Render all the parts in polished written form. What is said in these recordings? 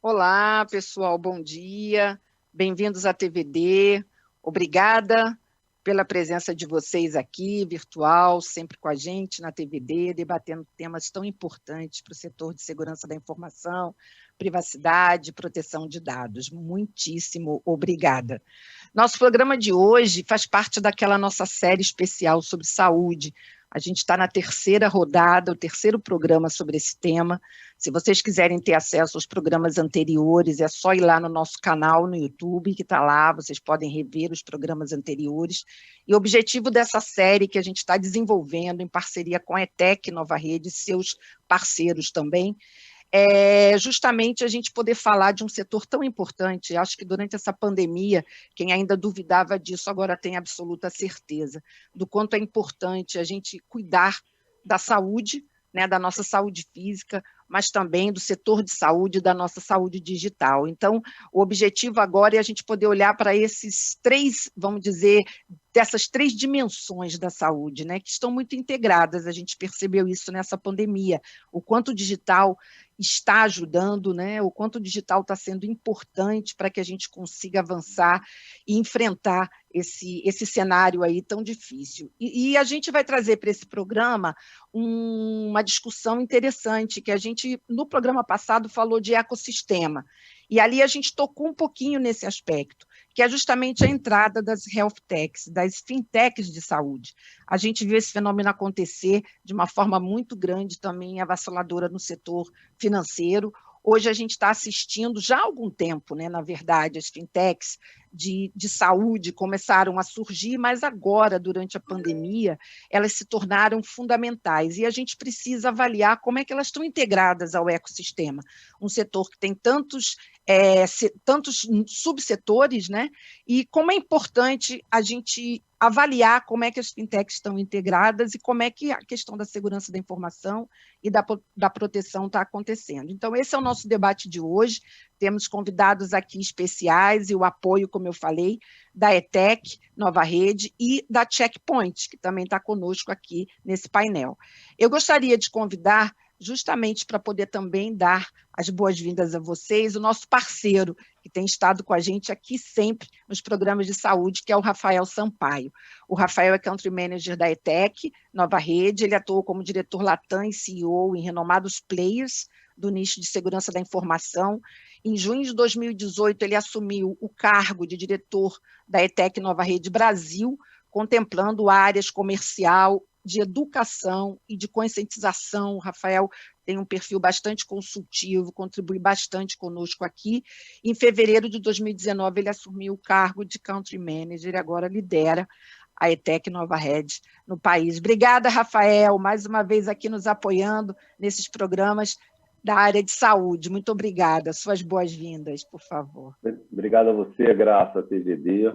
Olá, pessoal, bom dia. Bem-vindos à TVD. Obrigada pela presença de vocês aqui, virtual, sempre com a gente na TVD, debatendo temas tão importantes para o setor de segurança da informação, privacidade e proteção de dados. Muitíssimo obrigada. Nosso programa de hoje faz parte daquela nossa série especial sobre saúde. A gente está na terceira rodada, o terceiro programa sobre esse tema. Se vocês quiserem ter acesso aos programas anteriores, é só ir lá no nosso canal no YouTube, que está lá, vocês podem rever os programas anteriores. E o objetivo dessa série que a gente está desenvolvendo em parceria com a ETEC Nova Rede e seus parceiros também, é justamente a gente poder falar de um setor tão importante. Acho que durante essa pandemia, quem ainda duvidava disso agora tem absoluta certeza do quanto é importante a gente cuidar da saúde, né, da nossa saúde física, mas também do setor de saúde, da nossa saúde digital. Então, o objetivo agora é a gente poder olhar para esses três, vamos dizer, dessas três dimensões da saúde, né, que estão muito integradas. A gente percebeu isso nessa pandemia, o quanto o digital está ajudando, né, o quanto o digital está sendo importante para que a gente consiga avançar e enfrentar esse cenário aí tão difícil. E a gente vai trazer para esse programa uma discussão interessante, que a gente, no programa passado, falou de ecossistema, e ali a gente tocou um pouquinho nesse aspecto, que é justamente a entrada das health techs, das fintechs de saúde. A gente viu esse fenômeno acontecer de uma forma muito grande, também avassaladora no setor financeiro. Hoje a gente está assistindo, já há algum tempo, né, na verdade, as fintechs de saúde começaram a surgir, mas agora, durante a pandemia, elas se tornaram fundamentais, e a gente precisa avaliar como é que elas estão integradas ao ecossistema. Um setor que tem tantos subsetores, né, e como é importante a gente avaliar como é que as fintechs estão integradas e como é que a questão da segurança da informação e da proteção está acontecendo. Então, esse é o nosso debate de hoje. Temos convidados aqui especiais e o apoio, como eu falei, da ETEC Nova Rede e da Checkpoint, que também está conosco aqui nesse painel. Eu gostaria de convidar, justamente para poder também dar as boas-vindas a vocês, o nosso parceiro, que tem estado com a gente aqui sempre nos programas de saúde, que é o Rafael Sampaio. O Rafael é Country Manager da ETEC Nova Rede, ele atuou como diretor Latam e CEO em renomados players do nicho de segurança da informação. Em junho de 2018, ele assumiu o cargo de diretor da ETEC Nova Rede Brasil, contemplando áreas comercial, de educação e de conscientização. O Rafael tem um perfil bastante consultivo, contribui bastante conosco aqui. Em fevereiro de 2019, ele assumiu o cargo de Country Manager e agora lidera a ETEC Nova Rede no país. Obrigada, Rafael, mais uma vez aqui nos apoiando nesses programas da área de saúde. Muito obrigada. Suas boas-vindas, por favor. Obrigado a você, Graça, a TVD,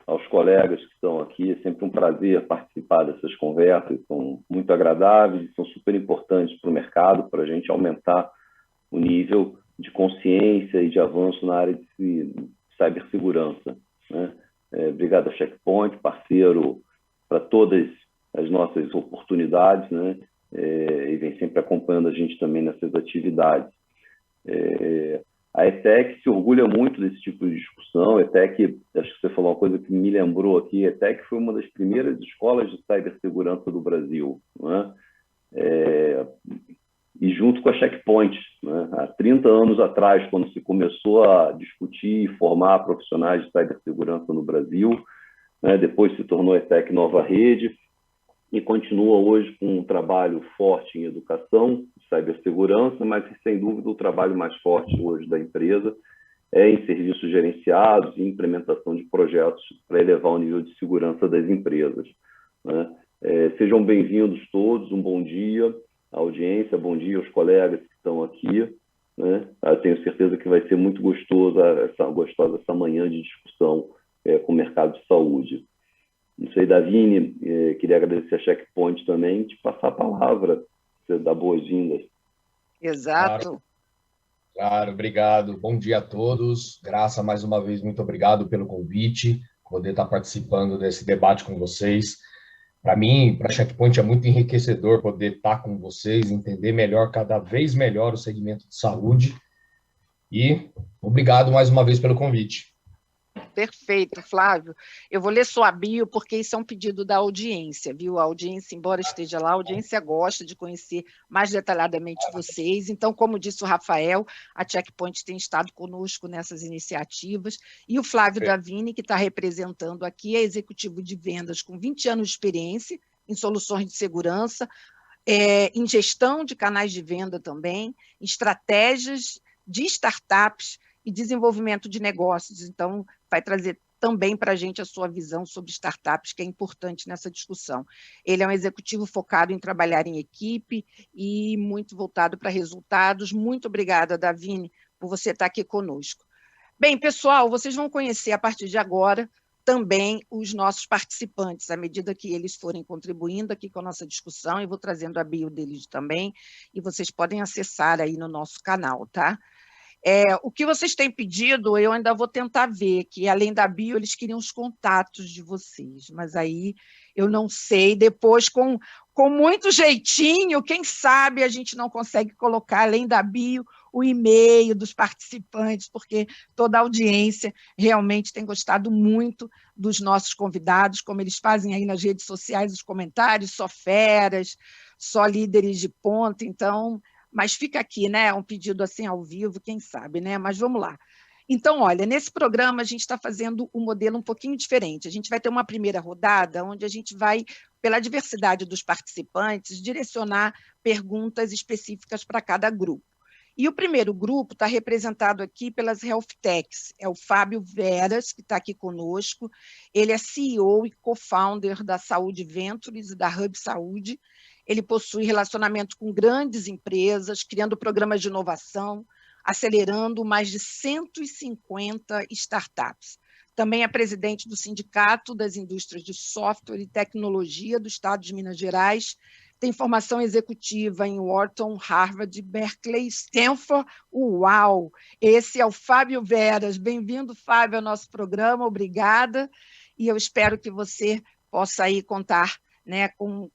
aos colegas que estão aqui. É sempre um prazer participar dessas conversas, são muito agradáveis, são super importantes para o mercado, para a gente aumentar o nível de consciência e de avanço na área de cibersegurança, né? Obrigado a Checkpoint, parceiro para todas as nossas oportunidades, né? E vem sempre acompanhando a gente também nessas atividades. A ETEC se orgulha muito desse tipo de discussão. A ETEC, acho que você falou uma coisa que me lembrou aqui, a ETEC foi uma das primeiras escolas de cibersegurança do Brasil, né? E junto com a Checkpoint, né? Há 30 anos atrás, quando se começou a discutir e formar profissionais de cibersegurança no Brasil, né? Depois se tornou a ETEC Nova Rede, e continua hoje com um trabalho forte em educação, cibersegurança, mas, sem dúvida, o trabalho mais forte hoje da empresa é em serviços gerenciados e implementação de projetos para elevar o nível de segurança das empresas, né? Sejam bem-vindos todos, um bom dia à audiência, bom dia aos colegas que estão aqui, né? Eu tenho certeza que vai ser muito gostosa essa manhã de discussão com o mercado de saúde. Não sei, Davine, queria agradecer a Checkpoint também, te passar a palavra, você dá boas-vindas. Exato. Claro, obrigado. Bom dia a todos. Graça, mais uma vez, muito obrigado pelo convite, poder estar participando desse debate com vocês. Para mim, para a Checkpoint, é muito enriquecedor poder estar com vocês, entender melhor, cada vez melhor, o segmento de saúde. E obrigado mais uma vez pelo convite. Perfeito, Flávio. Eu vou ler sua bio, porque isso é um pedido da audiência, viu? A audiência, embora esteja lá, a audiência gosta de conhecer mais detalhadamente vocês. Então, como disse o Rafael, a Checkpoint tem estado conosco nessas iniciativas. E o Flávio Davini, que está representando aqui, é executivo de vendas com 20 anos de experiência em soluções de segurança, em gestão de canais de venda também, em estratégias de startups e desenvolvimento de negócios. Então, vai trazer também para a gente a sua visão sobre startups, que é importante nessa discussão. Ele é um executivo focado em trabalhar em equipe e muito voltado para resultados. Muito obrigada, Davini, por você estar aqui conosco. Bem, pessoal, vocês vão conhecer a partir de agora também os nossos participantes, à medida que eles forem contribuindo aqui com a nossa discussão, eu vou trazendo a bio deles também, e vocês podem acessar aí no nosso canal, tá? O que vocês têm pedido, eu ainda vou tentar ver, que além da bio, eles queriam os contatos de vocês, mas aí eu não sei, depois com muito jeitinho, quem sabe a gente não consegue colocar, além da bio, o e-mail dos participantes, porque toda a audiência realmente tem gostado muito dos nossos convidados, como eles fazem aí nas redes sociais os comentários, só feras, só líderes de ponta, então... Mas fica aqui, né? Um pedido assim ao vivo, quem sabe, né? Mas vamos lá. Então, olha, nesse programa a gente está fazendo um modelo um pouquinho diferente. A gente vai ter uma primeira rodada onde a gente vai, pela diversidade dos participantes, direcionar perguntas específicas para cada grupo. E o primeiro grupo está representado aqui pelas Health Techs. É o Fábio Veras, que está aqui conosco. Ele é CEO e co-founder da Saúde Ventures e da Hub Saúde. Ele possui relacionamento com grandes empresas, criando programas de inovação, acelerando mais de 150 startups. Também é presidente do Sindicato das Indústrias de Software e Tecnologia do Estado de Minas Gerais, tem formação executiva em Wharton, Harvard, Berkeley, Stanford. Uau! Esse é o Fábio Veras. Bem-vindo, Fábio, ao nosso programa. Obrigada. E eu espero que você possa aí contar, né, com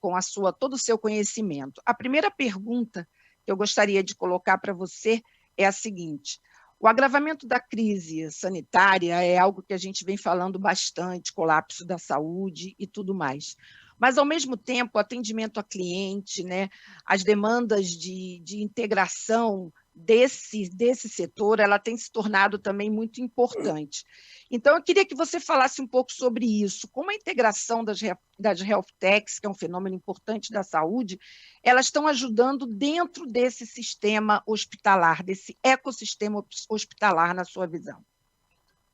todo o seu conhecimento. A primeira pergunta que eu gostaria de colocar para você é a seguinte: o agravamento da crise sanitária é algo que a gente vem falando bastante, colapso da saúde e tudo mais. Mas, ao mesmo tempo, o atendimento a cliente, né, as demandas de integração desse setor, ela tem se tornado também muito importante. Então, eu queria que você falasse um pouco sobre isso, como a integração das Health Techs, que é um fenômeno importante da saúde, elas estão ajudando dentro desse sistema hospitalar, desse ecossistema hospitalar, na sua visão.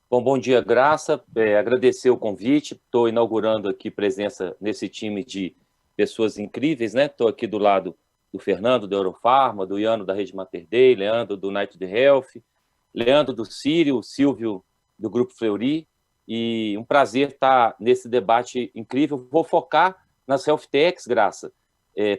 Bom dia, Graça. Agradecer o convite. Estou inaugurando aqui presença nesse time de pessoas incríveis, né? Estou aqui do lado do Fernando, da Eurofarma, do Iano, da Rede Mater Dei, Leandro, do Night the Health, Leandro, do Sírio, Silvio, do Grupo Fleury, e um prazer estar nesse debate incrível. Vou focar nas Health Techs, Graça.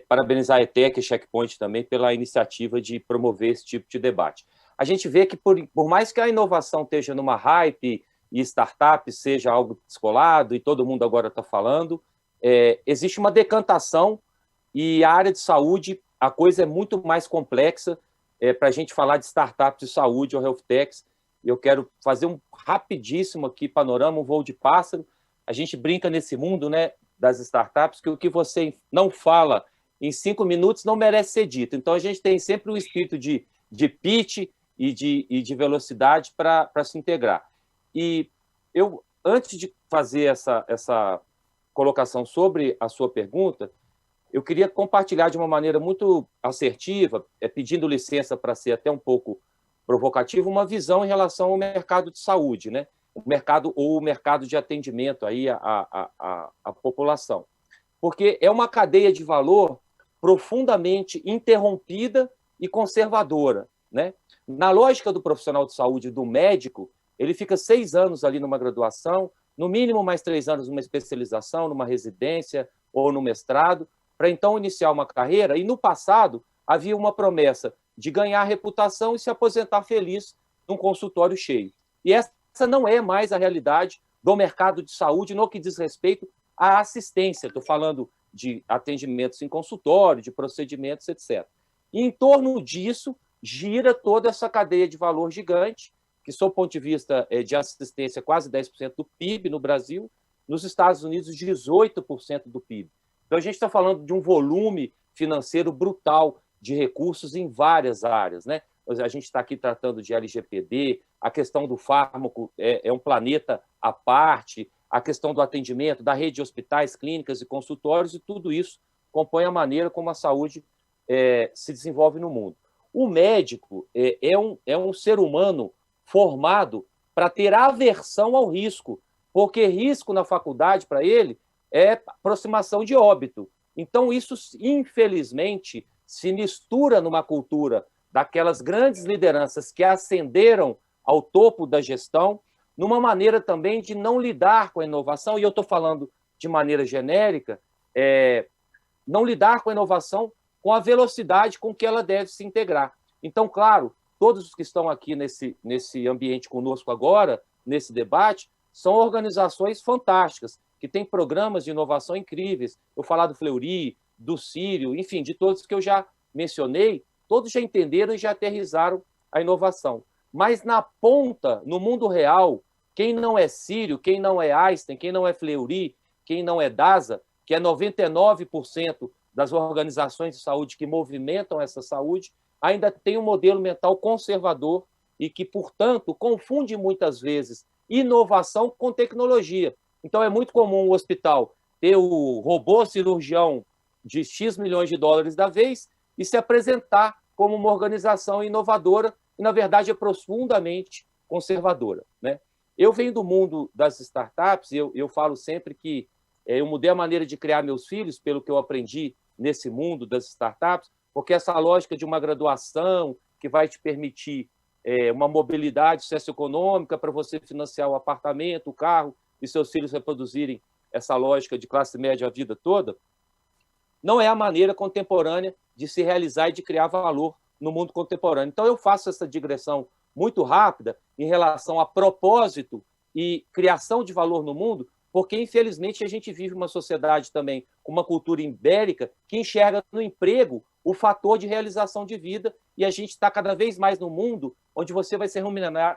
Parabenizar a ETEC e Checkpoint também pela iniciativa de promover esse tipo de debate. A gente vê que, por mais que a inovação esteja numa hype e startup seja algo descolado, e todo mundo agora está falando, existe uma decantação, e a área de saúde, a coisa é muito mais complexa. Para a gente falar de startups de saúde ou health techs, eu quero fazer um rapidíssimo aqui panorama, um voo de pássaro. A gente brinca nesse mundo, né, das startups, que o que você não fala em 5 minutos não merece ser dito. Então, a gente tem sempre um espírito de pitch e de velocidade para se integrar. E eu, antes de fazer essa colocação sobre a sua pergunta, eu queria compartilhar de uma maneira muito assertiva, pedindo licença para ser até um pouco provocativo, uma visão em relação ao mercado de saúde, né? O mercado de atendimento aí à população. Porque é uma cadeia de valor profundamente interrompida e conservadora, né? Na lógica do profissional de saúde, do médico, ele fica 6 anos ali numa graduação, no mínimo mais 3 anos numa especialização, numa residência ou no mestrado, para então iniciar uma carreira. E no passado havia uma promessa de ganhar reputação e se aposentar feliz num consultório cheio. E essa não é mais a realidade do mercado de saúde no que diz respeito à assistência. Estou falando de atendimentos em consultório, de procedimentos, etc. E em torno disso, gira toda essa cadeia de valor gigante, que, sob o ponto de vista de assistência, é quase 10% do PIB no Brasil, nos Estados Unidos, 18% do PIB. Então, a gente está falando de um volume financeiro brutal de recursos em várias áreas, né? A gente está aqui tratando de LGPD, a questão do fármaco é um planeta à parte, a questão do atendimento, da rede de hospitais, clínicas e consultórios, e tudo isso compõe a maneira como a saúde se desenvolve no mundo. O médico é um ser humano formado para ter aversão ao risco, porque risco na faculdade, para ele, é aproximação de óbito. Então, isso, infelizmente, se mistura numa cultura daquelas grandes lideranças que ascenderam ao topo da gestão, numa maneira também de não lidar com a inovação, e eu estou falando de maneira genérica, não lidar com a inovação com a velocidade com que ela deve se integrar. Então, claro, todos os que estão aqui nesse ambiente conosco agora, nesse debate, são organizações fantásticas, que têm programas de inovação incríveis. Eu falar do Fleury, do Sírio, enfim, de todos que eu já mencionei, todos já entenderam e já aterrizaram a inovação. Mas na ponta, no mundo real, quem não é Sírio, quem não é Einstein, quem não é Fleury, quem não é DASA, que é 99% das organizações de saúde que movimentam essa saúde, ainda tem um modelo mental conservador e que, portanto, confunde muitas vezes inovação com tecnologia. Então, é muito comum o hospital ter o robô cirurgião de X milhões de dólares da vez e se apresentar como uma organização inovadora e, na verdade, é profundamente conservadora, né? Eu venho do mundo das startups, eu falo sempre que eu mudei a maneira de criar meus filhos pelo que eu aprendi nesse mundo das startups, porque essa lógica de uma graduação que vai te permitir uma mobilidade socioeconômica para você financiar o apartamento, o carro, e seus filhos reproduzirem essa lógica de classe média a vida toda, não é a maneira contemporânea de se realizar e de criar valor no mundo contemporâneo. Então, eu faço essa digressão muito rápida em relação a propósito e criação de valor no mundo, porque, infelizmente, a gente vive uma sociedade também com uma cultura ibérica que enxerga no emprego o fator de realização de vida, e a gente está cada vez mais no mundo onde você vai ser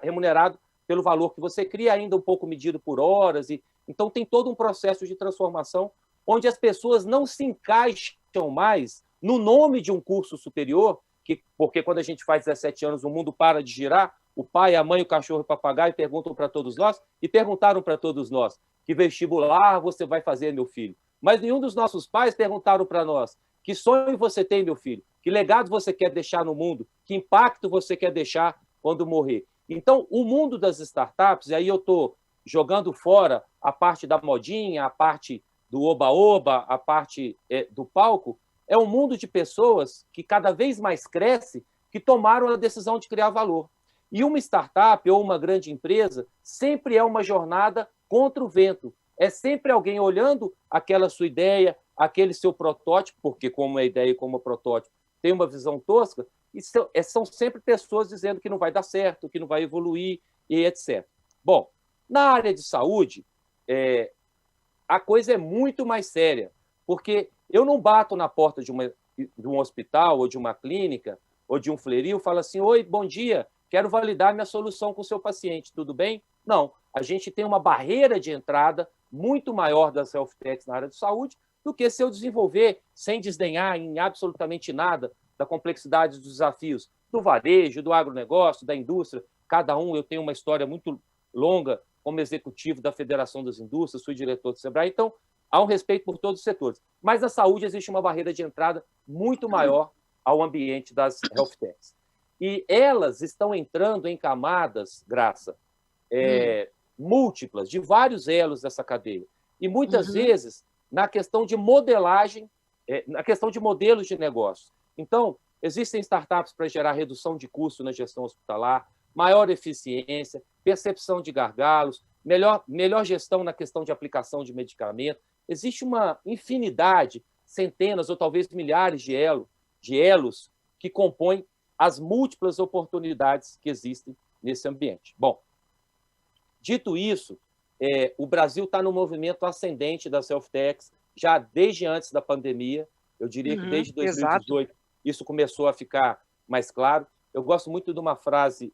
remunerado pelo valor que você cria, ainda um pouco medido por horas. Então, tem todo um processo de transformação onde as pessoas não se encaixam mais no nome de um curso superior, porque quando a gente faz 17 anos, o mundo para de girar, o pai, a mãe, o cachorro e o papagaio perguntam para todos nós, e perguntaram para todos nós, que vestibular você vai fazer, meu filho? Mas nenhum dos nossos pais perguntaram para nós, que sonho você tem, meu filho? Que legado você quer deixar no mundo? Que impacto você quer deixar quando morrer? Então, o mundo das startups, e aí eu estou jogando fora a parte da modinha, a parte do oba-oba, a parte do palco, é um mundo de pessoas que cada vez mais cresce, que tomaram a decisão de criar valor. E uma startup ou uma grande empresa sempre é uma jornada contra o vento. É sempre alguém olhando aquela sua ideia, aquele seu protótipo, porque como é ideia e como é protótipo, tem uma visão tosca, e são sempre pessoas dizendo que não vai dar certo, que não vai evoluir, e etc. Bom, na área de saúde, a coisa é muito mais séria, porque eu não bato na porta de um hospital, ou de uma clínica, ou de um Fleury, e falo assim, oi, bom dia, quero validar minha solução com o seu paciente, tudo bem? Não, a gente tem uma barreira de entrada muito maior das health techs na área de saúde do que se eu desenvolver, sem desdenhar em absolutamente nada da complexidade dos desafios do varejo, do agronegócio, da indústria. Cada um, eu tenho uma história muito longa como executivo da Federação das Indústrias, fui diretor do Sebrae, então há um respeito por todos os setores. Mas na saúde existe uma barreira de entrada muito maior ao ambiente das health techs. E elas estão entrando em camadas, Graça, múltiplas, de vários elos dessa cadeia. E muitas vezes na questão de modelagem, na questão de modelos de negócio. Então, existem startups para gerar redução de custo na gestão hospitalar, maior eficiência, percepção de gargalos, melhor gestão na questão de aplicação de medicamento. Existe uma infinidade, centenas ou talvez milhares de elos que compõem as múltiplas oportunidades que existem nesse ambiente. Bom, dito isso, o Brasil está no movimento ascendente das health techs, já desde antes da pandemia, eu diria que desde 2018 isso começou a ficar mais claro. eu gosto muito de uma frase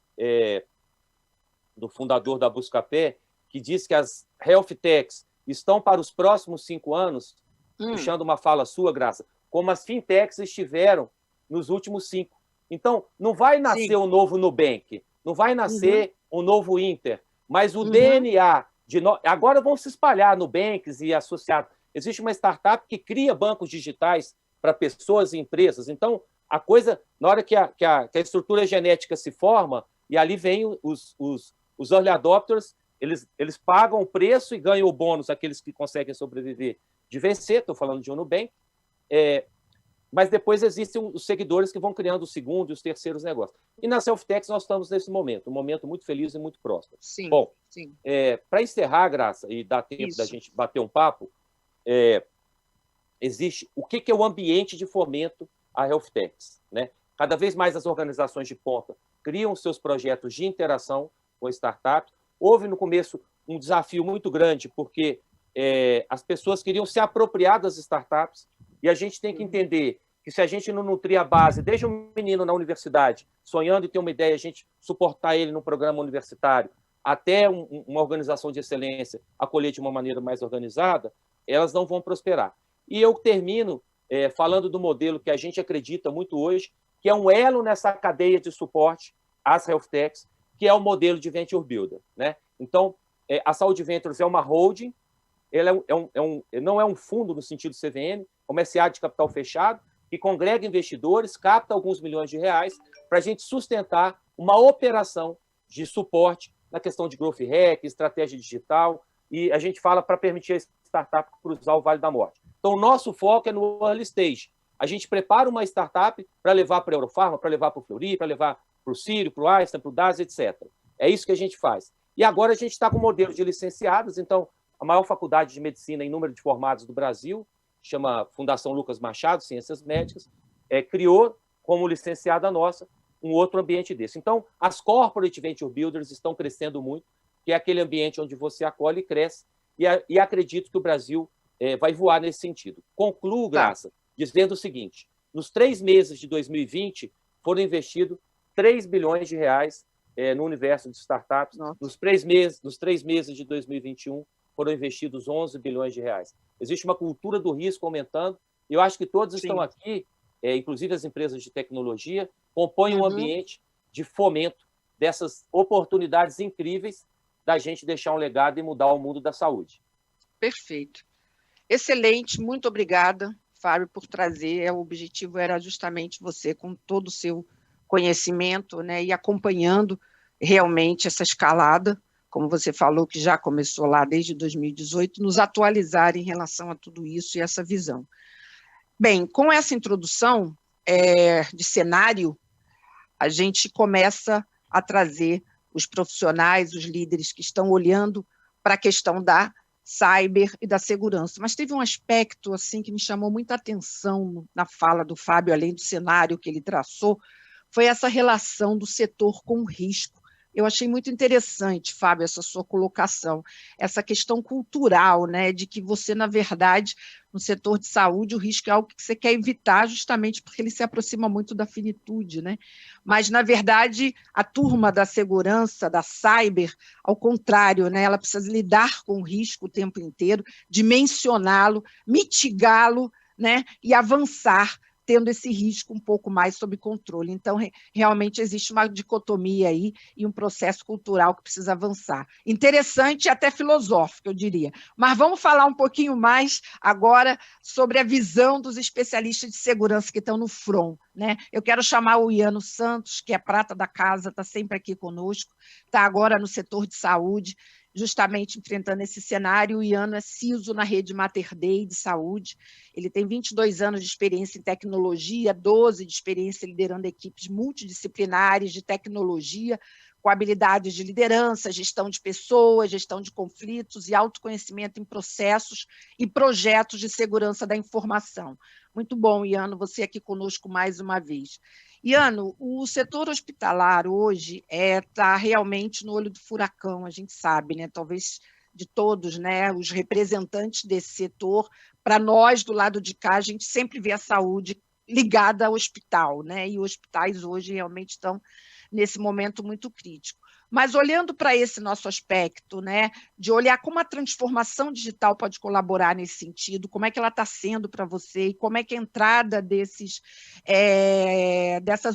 do fundador da Buscapé, que diz que as health techs estão para os próximos 5 anos, puxando uma fala sua, Graça, como as fintechs estiveram nos últimos 5. Então, não vai nascer um novo Nubank, não vai nascer um novo Inter, mas o DNA agora vão se espalhar Nubanks e associados. Existe uma startup que cria bancos digitais para pessoas e empresas. Então, a coisa, na hora que a estrutura genética se forma, e ali vem os early adopters, eles pagam o preço e ganham o bônus, aqueles que conseguem sobreviver de vencer, estou falando de um Nubank, mas depois existem os seguidores que vão criando o segundo e os terceiros negócios. E na Self-Techs nós estamos nesse momento, um momento muito feliz e muito próspero. Sim, bom, sim. Para encerrar, Graça, e dar tempo da gente bater um papo, existe o que é o ambiente de fomento à Health Techs, né? Cada vez mais as organizações de ponta criam seus projetos de interação com startups. Houve, no começo, um desafio muito grande, porque as pessoas queriam se apropriar das startups, e a gente tem que entender que se a gente não nutrir a base, desde um menino na universidade, sonhando em ter uma ideia, a gente suportar ele num programa universitário, até uma organização de excelência acolher de uma maneira mais organizada, elas não vão prosperar. E eu termino falando do modelo que a gente acredita muito hoje, que é um elo nessa cadeia de suporte às health techs, que é o modelo de Venture Builder, né? Então, a Saúde Ventures é uma holding, ela não é um fundo no sentido CVM, uma SA de capital fechado, que congrega investidores, capta alguns milhões de reais para a gente sustentar uma operação de suporte na questão de growth hack, estratégia digital, e a gente fala para permitir a startup cruzar o Vale da Morte. Então, o nosso foco é no early stage. A gente prepara uma startup para levar para a Eurofarma, para levar para o Fleury, para levar para o Sírio, para o Einstein, para o DAS, etc. É isso que a gente faz. E agora a gente está com o modelo de licenciados, então, a maior faculdade de medicina em número de formados do Brasil, chama Fundação Lucas Machado, Ciências Médicas, criou, como licenciada nossa, um outro ambiente desse. Então, as Corporate Venture Builders estão crescendo muito, que é aquele ambiente onde você acolhe e cresce, e acredito que o Brasil vai voar nesse sentido. Concluo, Graça, dizendo o seguinte: nos 3 meses de 2020, foram investidos 3 bilhões de reais no universo de startups. Nos 3 meses de 2021, foram investidos 11 bilhões de reais. Existe uma cultura do risco aumentando, e eu acho que todos estão aqui, inclusive as empresas de tecnologia, compõem um ambiente de fomento dessas oportunidades incríveis da gente deixar um legado e mudar o mundo da saúde. Perfeito. Excelente, muito obrigada, Fábio, por trazer. O objetivo era justamente você, com todo o seu conhecimento, né, e acompanhando realmente essa escalada, como você falou, que já começou lá desde 2018, nos atualizar em relação a tudo isso e essa visão. Bem, com essa introdução de cenário, a gente começa a trazer os profissionais, os líderes que estão olhando para a questão da cyber e da segurança. Mas teve um aspecto assim que me chamou muita atenção na fala do Fábio, além do cenário que ele traçou, foi essa relação do setor com o risco. Eu achei muito interessante, Fábio, essa sua colocação, essa questão cultural, né, de que você, na verdade, no setor de saúde, o risco é algo que você quer evitar justamente porque ele se aproxima muito da finitude, né? Mas, na verdade, a turma da segurança, da cyber, ao contrário, né, ela precisa lidar com o risco o tempo inteiro, dimensioná-lo, mitigá-lo, né, e avançar, tendo esse risco um pouco mais sob controle. Então, realmente existe uma dicotomia aí e um processo cultural que precisa avançar. Interessante e até filosófico, eu diria. Mas vamos falar um pouquinho mais agora sobre a visão dos especialistas de segurança que estão no front, né? Eu quero chamar o Iano Santos, que é prata da casa, está sempre aqui conosco, está agora no setor de saúde, justamente enfrentando esse cenário. O Iano é CISO na rede Mater Dei de saúde, ele tem 22 anos de experiência em tecnologia, 12 de experiência liderando equipes multidisciplinares de tecnologia, com habilidades de liderança, gestão de pessoas, gestão de conflitos e autoconhecimento em processos e projetos de segurança da informação. Muito bom, Iano, você aqui conosco mais uma vez. Iano, o setor hospitalar hoje está realmente no olho do furacão, a gente sabe, né? Talvez de todos, né? Os representantes desse setor, para nós, do lado de cá, a gente sempre vê a saúde ligada ao hospital, né? E os hospitais hoje realmente estão nesse momento muito crítico. Mas olhando para esse nosso aspecto, né, de olhar como a transformação digital pode colaborar nesse sentido, como é que ela está sendo para você e como é que a entrada dessas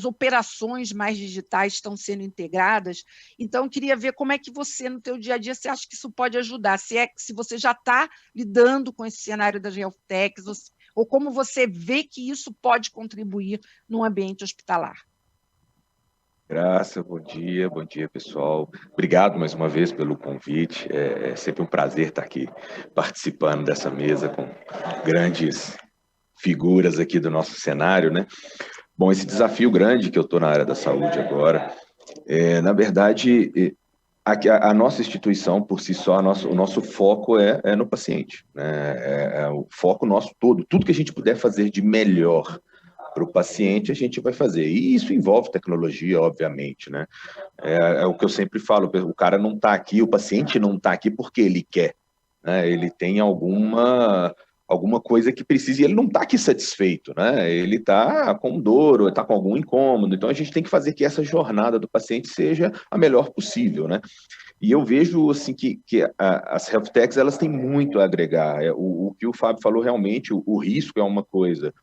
operações mais digitais estão sendo integradas. Então, eu queria ver como é que você, no teu dia a dia, você acha que isso pode ajudar, se você já está lidando com esse cenário das health techs, ou como você vê que isso pode contribuir no ambiente hospitalar. Graça, bom dia, pessoal. Obrigado mais uma vez pelo convite. É sempre um prazer estar aqui participando dessa mesa com grandes figuras aqui do nosso cenário, né? Bom, esse desafio grande que eu estou na área da saúde agora, na verdade, a nossa instituição, por si só, o nosso foco é no paciente, né? O foco nosso todo, tudo que a gente puder fazer de melhor para o paciente, a gente vai fazer. E isso envolve tecnologia, obviamente, né? É o que eu sempre falo, o cara não está aqui, o paciente não está aqui porque ele quer, né? Ele tem alguma coisa que precisa, e ele não está aqui satisfeito, né? Ele está com dor, ou está com algum incômodo, então a gente tem que fazer que essa jornada do paciente seja a melhor possível, né? E eu vejo assim, que as health techs, elas têm muito a agregar. O que o Fábio falou, realmente, o risco é uma coisa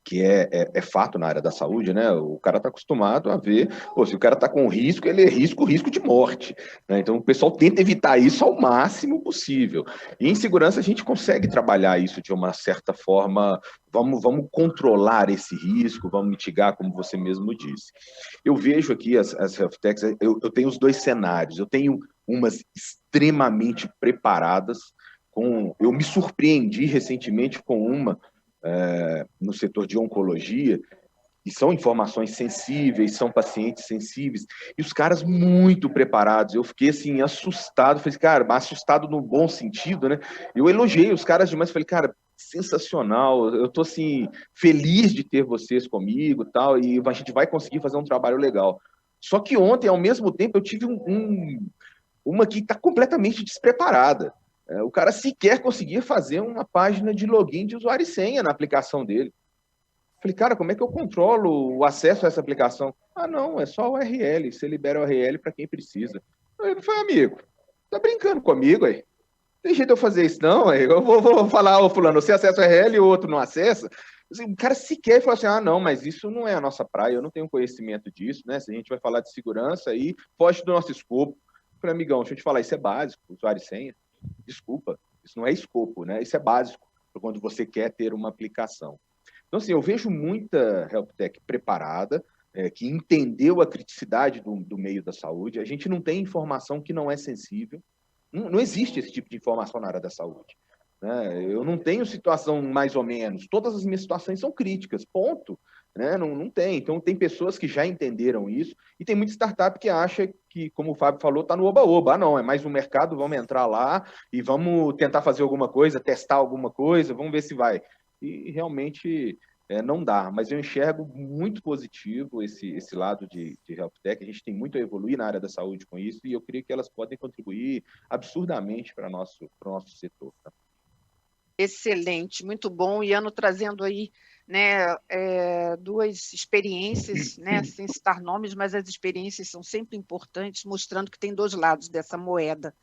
que é fato na área da saúde, né? O cara está acostumado a ver, se o cara está com risco, ele é risco de morte, né? Então o pessoal tenta evitar isso ao máximo possível. E em segurança a gente consegue trabalhar isso de uma certa forma, vamos controlar esse risco, vamos mitigar, como você mesmo disse. Eu vejo aqui as health techs, eu tenho os dois cenários, eu tenho umas extremamente preparadas, eu me surpreendi recentemente com uma no setor de oncologia, e são informações sensíveis, são pacientes sensíveis, e os caras muito preparados. Eu fiquei assim, assustado, falei, cara, assustado no bom sentido, né? Eu elogiei os caras demais, falei, cara, sensacional, eu tô assim, feliz de ter vocês comigo e tal, e a gente vai conseguir fazer um trabalho legal. Só que ontem, ao mesmo tempo, eu tive uma que está completamente despreparada. O cara sequer conseguia fazer uma página de login de usuário e senha na aplicação dele. Falei, cara, como é que eu controlo o acesso a essa aplicação? Ah, não, é só o URL, você libera o URL para quem precisa. Eu falei, amigo, tá brincando comigo aí? Tem jeito de eu fazer isso não? Aí eu vou falar, ô fulano, você acessa o URL e o outro não acessa? O cara sequer falou assim, ah, não, mas isso não é a nossa praia, eu não tenho conhecimento disso, né? Se a gente vai falar de segurança aí, foge do nosso escopo. Eu falei, amigão, deixa eu te falar, isso é básico, usuário e senha. Desculpa, isso não é escopo, né? Isso é básico para quando você quer ter uma aplicação. Então, assim, eu vejo muita health tech preparada, que entendeu a criticidade do meio da saúde. A gente não tem informação que não é sensível. Não existe esse tipo de informação na área da saúde, né? Eu não tenho situação mais ou menos. Todas as minhas situações são críticas, ponto. Né? Não tem. Então, tem pessoas que já entenderam isso e tem muita startup que acha que, como o Fábio falou, está no oba-oba. Ah, não, é mais um mercado, vamos entrar lá e vamos tentar fazer alguma coisa, testar alguma coisa, vamos ver se vai. E realmente não dá, mas eu enxergo muito positivo esse lado de health tech. A gente tem muito a evoluir na área da saúde com isso e eu creio que elas podem contribuir absurdamente para o nosso setor. Tá? Excelente, muito bom. E Iano trazendo aí, né, duas experiências, né, sem citar nomes, mas as experiências são sempre importantes, mostrando que tem dois lados dessa moeda.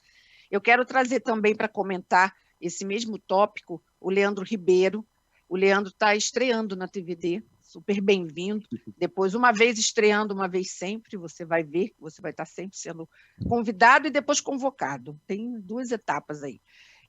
Eu quero trazer também para comentar esse mesmo tópico o Leandro Ribeiro. O Leandro está estreando na TVD, super bem-vindo. Depois, uma vez estreando, uma vez sempre, você vai ver, você vai estar sempre sendo convidado e depois convocado. Tem duas etapas aí.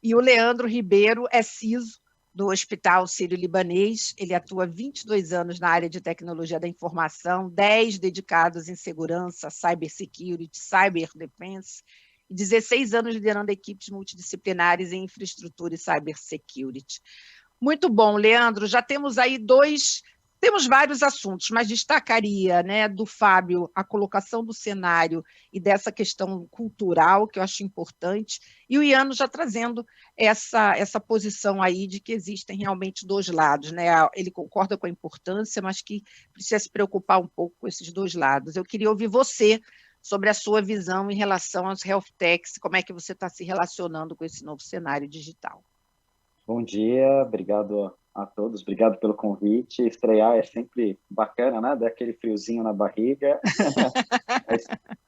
E o Leandro Ribeiro é CISO do Hospital Sírio-Libanês. Ele atua há 22 anos na área de tecnologia da informação, 10 dedicados em segurança, cybersecurity, cyberdefense, e 16 anos liderando equipes multidisciplinares em infraestrutura e cybersecurity. Muito bom, Leandro. Já temos aí temos vários assuntos, mas destacaria, né, do Fábio a colocação do cenário e dessa questão cultural, que eu acho importante, e o Iano já trazendo essa posição aí de que existem realmente dois lados, né? Ele concorda com a importância, mas que precisa se preocupar um pouco com esses dois lados. Eu queria ouvir você sobre a sua visão em relação aos health techs, como é que você está se relacionando com esse novo cenário digital. Bom dia, obrigado a todos. Obrigado pelo convite. Estrear é sempre bacana, né? Dar aquele friozinho na barriga.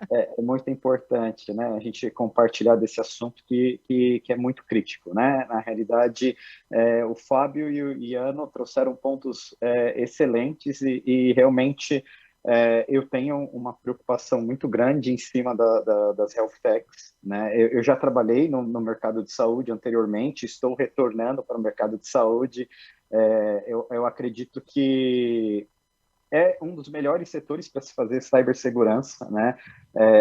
É muito importante, né? A gente compartilhar desse assunto que é muito crítico, né? Na realidade, o Fábio e o Iano trouxeram pontos excelentes e realmente eu tenho uma preocupação muito grande em cima das health techs, né? Eu já trabalhei no mercado de saúde anteriormente, estou retornando para o mercado de saúde. Eu acredito que é um dos melhores setores para se fazer cibersegurança, né?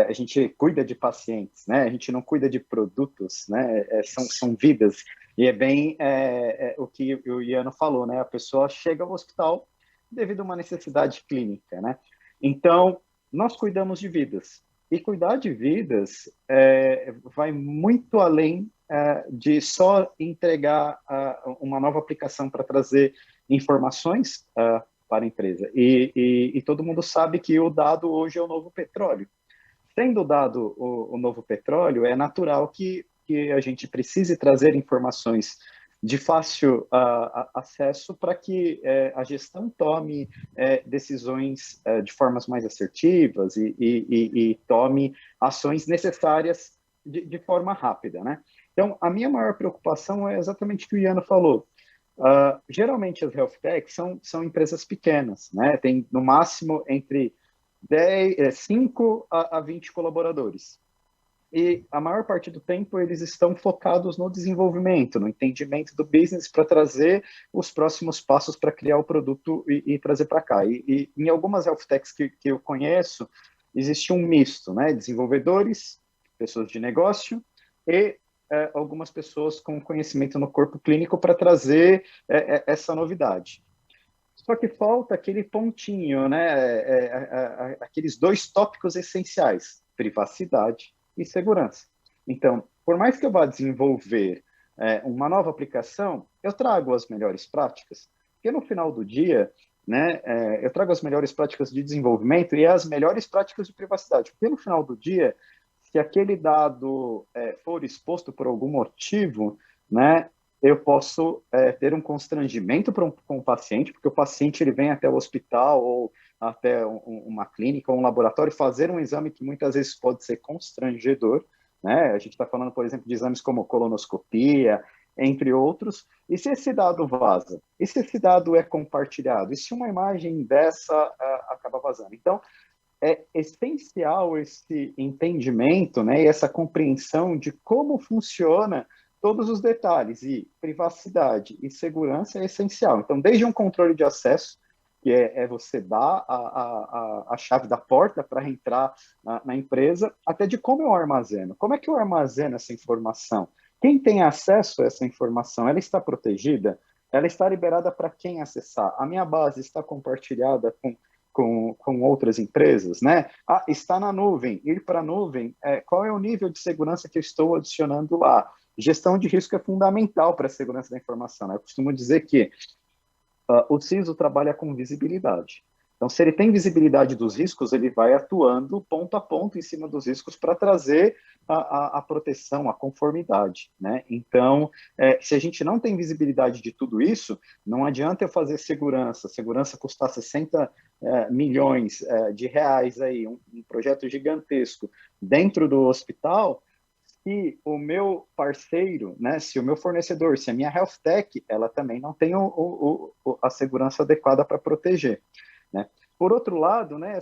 A gente cuida de pacientes, né? A gente não cuida de produtos, né? São vidas. E é bem o que o Iano falou, né? A pessoa chega ao hospital devido a uma necessidade clínica, né? Então, nós cuidamos de vidas. E cuidar de vidas vai muito além de só entregar uma nova aplicação para trazer informações para a empresa. E todo mundo sabe que o dado hoje é o novo petróleo. Sendo o dado o novo petróleo, é natural que a gente precise trazer informações de fácil acesso para que a gestão tome decisões de formas mais assertivas e tome ações necessárias de forma rápida, né? Então, a minha maior preocupação é exatamente o que o Iano falou. Geralmente as health techs são empresas pequenas, né? Tem no máximo entre 5 a 20 colaboradores. E a maior parte do tempo eles estão focados no desenvolvimento, no entendimento do business para trazer os próximos passos para criar o produto e trazer para cá. E em algumas health techs que eu conheço, existe um misto, né? Desenvolvedores, pessoas de negócio e algumas pessoas com conhecimento no corpo clínico para trazer essa novidade. Só que falta aquele pontinho, né? Aqueles 2 tópicos essenciais, privacidade e segurança. Então, por mais que eu vá desenvolver uma nova aplicação, eu trago as melhores práticas, porque no final do dia, né, eu trago as melhores práticas de desenvolvimento e as melhores práticas de privacidade, porque no final do dia, se aquele dado for exposto por algum motivo, né, eu posso ter um constrangimento com o paciente, porque o paciente ele vem até o hospital ou até uma clínica ou um laboratório fazer um exame que muitas vezes pode ser constrangedor, né? A gente está falando, por exemplo, de exames como colonoscopia, entre outros, e se esse dado vaza? E se esse dado é compartilhado? E se uma imagem dessa acaba vazando? Então, é essencial esse entendimento, né, e essa compreensão de como funciona todos os detalhes, e privacidade e segurança é essencial. Então, desde um controle de acesso, que é você dar a chave da porta para entrar na empresa, até de como eu armazeno. Como é que eu armazeno essa informação? Quem tem acesso a essa informação? Ela está protegida? Ela está liberada para quem acessar? A minha base está compartilhada com outras empresas, né? Está na nuvem. Ir para a nuvem, qual é o nível de segurança que eu estou adicionando lá? Gestão de risco é fundamental para a segurança da informação, né? Eu costumo dizer que o CISO trabalha com visibilidade. Então, se ele tem visibilidade dos riscos, ele vai atuando ponto a ponto em cima dos riscos para trazer a proteção, a conformidade, né? Então, se a gente não tem visibilidade de tudo isso, não adianta eu fazer segurança custar 60 milhões de reais aí, um projeto gigantesco dentro do hospital, se o meu parceiro, né, se o meu fornecedor, se a minha health tech, ela também não tem a segurança adequada para proteger, né? Por outro lado, né,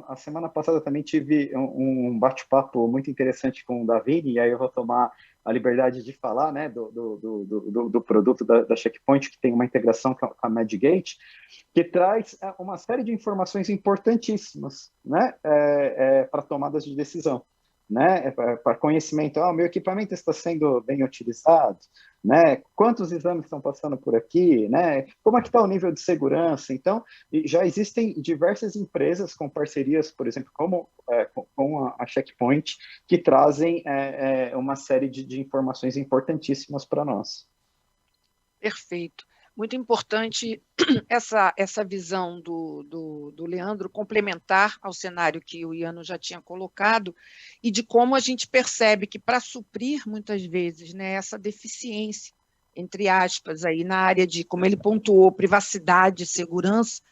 a semana passada também tive um bate-papo muito interessante com o David, e aí eu vou tomar a liberdade de falar, né, do produto da Checkpoint, que tem uma integração com a Medgate, que traz uma série de informações importantíssimas, né, para tomadas de decisão, né, para conhecimento. O meu equipamento está sendo bem utilizado, né? Quantos exames estão passando por aqui, né? Como é que está o nível de segurança? Então, já existem diversas empresas com parcerias, por exemplo, como com a Checkpoint, que trazem uma série de informações importantíssimas para nós. Perfeito. Muito importante essa visão do Leandro complementar ao cenário que o Iano já tinha colocado e de como a gente percebe que para suprir, muitas vezes, né, essa deficiência entre aspas, aí, na área de, como ele pontuou, privacidade e segurança,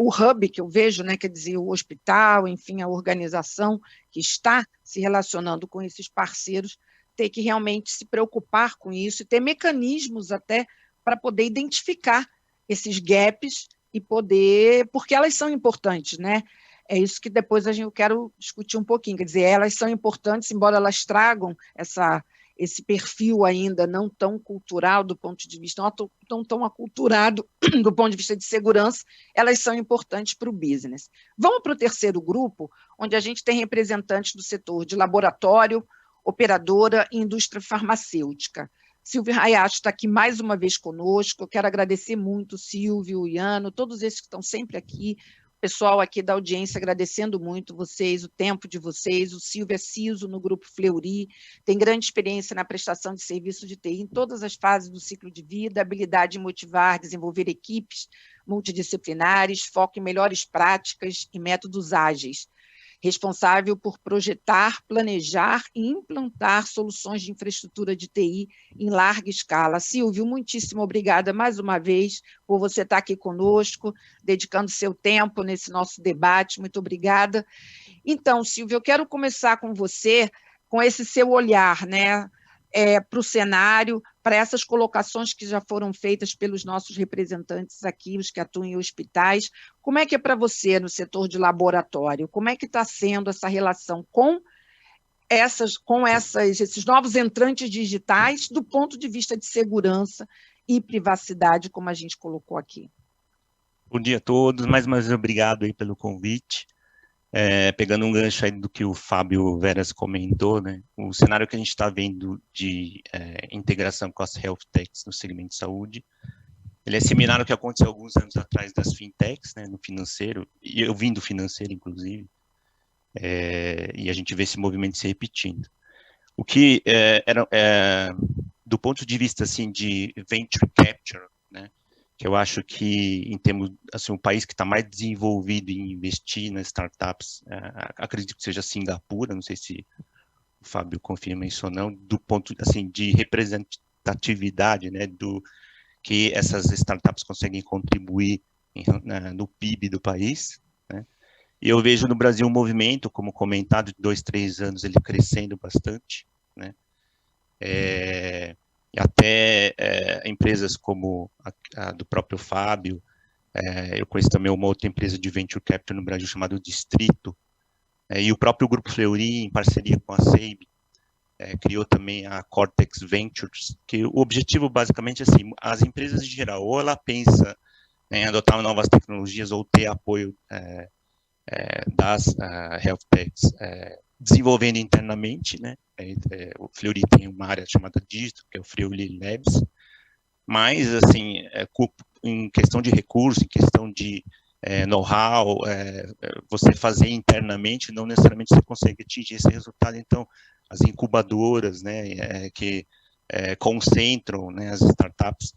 o hub que eu vejo, né, quer dizer, o hospital, enfim, a organização que está se relacionando com esses parceiros, ter que realmente se preocupar com isso e ter mecanismos até para poder identificar esses gaps e poder, porque elas são importantes, né? É isso que depois eu quero discutir um pouquinho, quer dizer, elas são importantes, embora elas tragam esse perfil ainda não tão cultural do ponto de vista, não tão aculturado do ponto de vista de segurança, elas são importantes para o business. Vamos para o terceiro grupo, onde a gente tem representantes do setor de laboratório, operadora e indústria farmacêutica. Silvio Hayashi está aqui mais uma vez conosco, eu quero agradecer muito o Silvio, o Iano, todos esses que estão sempre aqui, o pessoal aqui da audiência agradecendo muito vocês, o tempo de vocês. O Silvio é CISO no Grupo Fleury, tem grande experiência na prestação de serviço de TI em todas as fases do ciclo de vida, habilidade em motivar, desenvolver equipes multidisciplinares, foco em melhores práticas e métodos ágeis. Responsável por projetar, planejar e implantar soluções de infraestrutura de TI em larga escala. Silvio, muitíssimo obrigada mais uma vez por você estar aqui conosco, dedicando seu tempo nesse nosso debate. Muito obrigada. Então, Silvio, eu quero começar com você, com esse seu olhar, né, para o cenário, para essas colocações que já foram feitas pelos nossos representantes aqui, os que atuam em hospitais. Como é que é para você no setor de laboratório? Como é que está sendo essa relação com esses novos entrantes digitais do ponto de vista de segurança e privacidade, como a gente colocou aqui? Bom dia a todos, mais uma vez obrigado aí pelo convite. Pegando um gancho aí do que o Fábio Veras comentou, né, o cenário que a gente está vendo de integração com as health techs no segmento de saúde, ele é similar ao que aconteceu alguns anos atrás das fintechs, né, no financeiro, e eu vim do financeiro, inclusive, e a gente vê esse movimento se repetindo. O que do ponto de vista assim, de venture capture, né, que eu acho que, em termos, assim, o país que está mais desenvolvido em investir nas startups, acredito que seja Singapura, não sei se o Fábio confirma isso ou não, do ponto, assim, de representatividade, né, do que essas startups conseguem contribuir no PIB do país, né, e eu vejo no Brasil um movimento, como comentado, de 2, 3 anos, ele crescendo bastante, né, até empresas como a do próprio Fábio, eu conheço também uma outra empresa de venture capital no Brasil chamada Distrito, e o próprio Grupo Fleury, em parceria com a SEIB, criou também a Cortex Ventures, que o objetivo basicamente é assim, as empresas em geral, ou ela pensa em adotar novas tecnologias ou ter apoio das health techs, desenvolvendo internamente, né? O Fleury tem uma área chamada Digital, que é o Fleury Labs, mas, assim, em questão de recurso, em questão de know-how, você fazer internamente, não necessariamente você consegue atingir esse resultado. Então, as incubadoras, né, que concentram, né, as startups,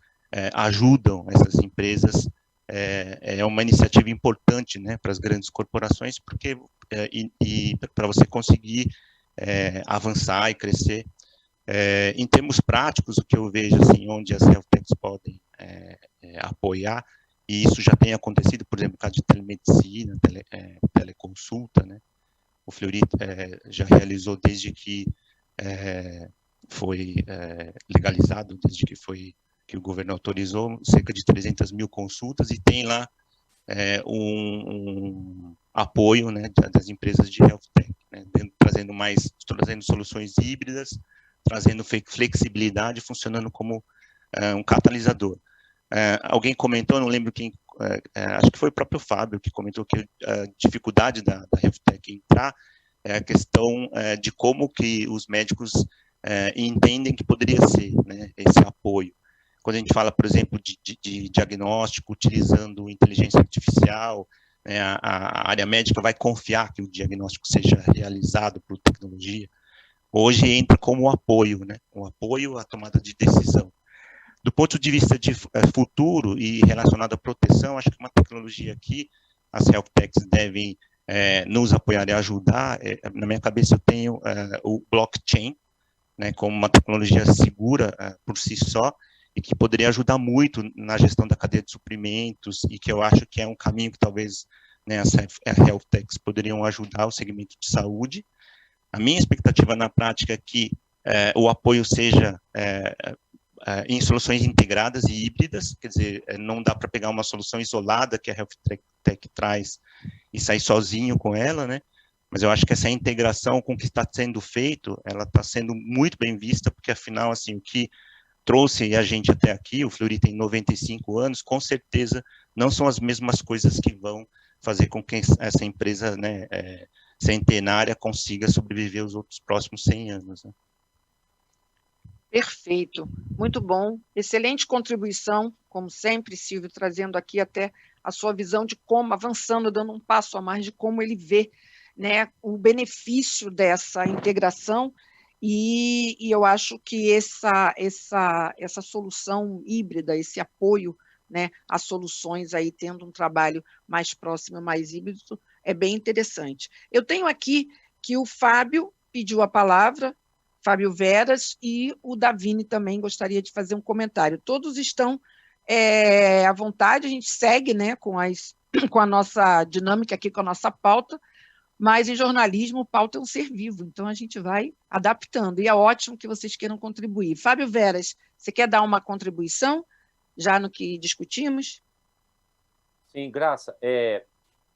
ajudam essas empresas. É uma iniciativa importante, né, para as grandes corporações, porque para você conseguir avançar e crescer. Em termos práticos, o que eu vejo, assim, onde as health techs podem apoiar, e isso já tem acontecido, por exemplo, no caso de telemedicina, teleconsulta, né, o Fleury já realizou desde que foi legalizado, desde que o governo autorizou, cerca de 300 mil consultas, e tem lá um apoio, né, das empresas de health tech, né, trazendo soluções híbridas, trazendo flexibilidade, funcionando como um catalisador. Alguém comentou, não lembro quem, acho que foi o próprio Fábio que comentou que a dificuldade da health tech entrar é a questão de como que os médicos entendem que poderia ser, né, esse apoio. Quando a gente fala, por exemplo, de diagnóstico utilizando inteligência artificial, né, a área médica vai confiar que o diagnóstico seja realizado por tecnologia. Hoje entra como apoio, né, um apoio à tomada de decisão. Do ponto de vista de futuro e relacionado à proteção, acho que uma tecnologia que as health techs devem nos apoiar e ajudar, na minha cabeça eu tenho o blockchain, né, como uma tecnologia segura por si só, e que poderia ajudar muito na gestão da cadeia de suprimentos, e que eu acho que é um caminho que talvez, né, as health techs poderiam ajudar o segmento de saúde. A minha expectativa na prática é que o apoio seja em soluções integradas e híbridas, quer dizer, não dá para pegar uma solução isolada que a health tech traz e sair sozinho com ela, né? Mas eu acho que essa integração com o que está sendo feito, ela está sendo muito bem vista, porque afinal, assim, o que trouxe a gente até aqui, o Fleury tem 95 anos, com certeza não são as mesmas coisas que vão fazer com que essa empresa, né, centenária consiga sobreviver os outros próximos 100 anos. Né? Perfeito, muito bom, excelente contribuição, como sempre, Silvio, trazendo aqui até a sua visão de como, avançando, dando um passo a mais de como ele vê, né, o benefício dessa integração, e eu acho que essa solução híbrida, esse apoio, né, às soluções, aí, tendo um trabalho mais próximo, mais híbrido, é bem interessante. Eu tenho aqui que o Fábio pediu a palavra, Fábio Veras, e o Davini também gostaria de fazer um comentário. Todos estão à vontade, a gente segue, né, com a nossa dinâmica aqui, com a nossa pauta, mas em jornalismo, pauta é um ser vivo, então a gente vai adaptando, e é ótimo que vocês queiram contribuir. Fábio Veras, você quer dar uma contribuição, já no que discutimos? Sim, Graça, é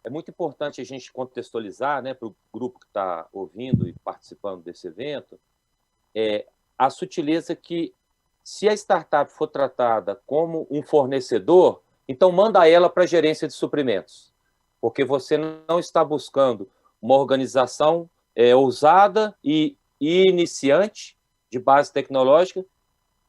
muito importante a gente contextualizar, né, para o grupo que está ouvindo e participando desse evento, a sutileza que, se a startup for tratada como um fornecedor, então manda ela para a gerência de suprimentos, porque você não está buscando uma organização ousada e iniciante, de base tecnológica,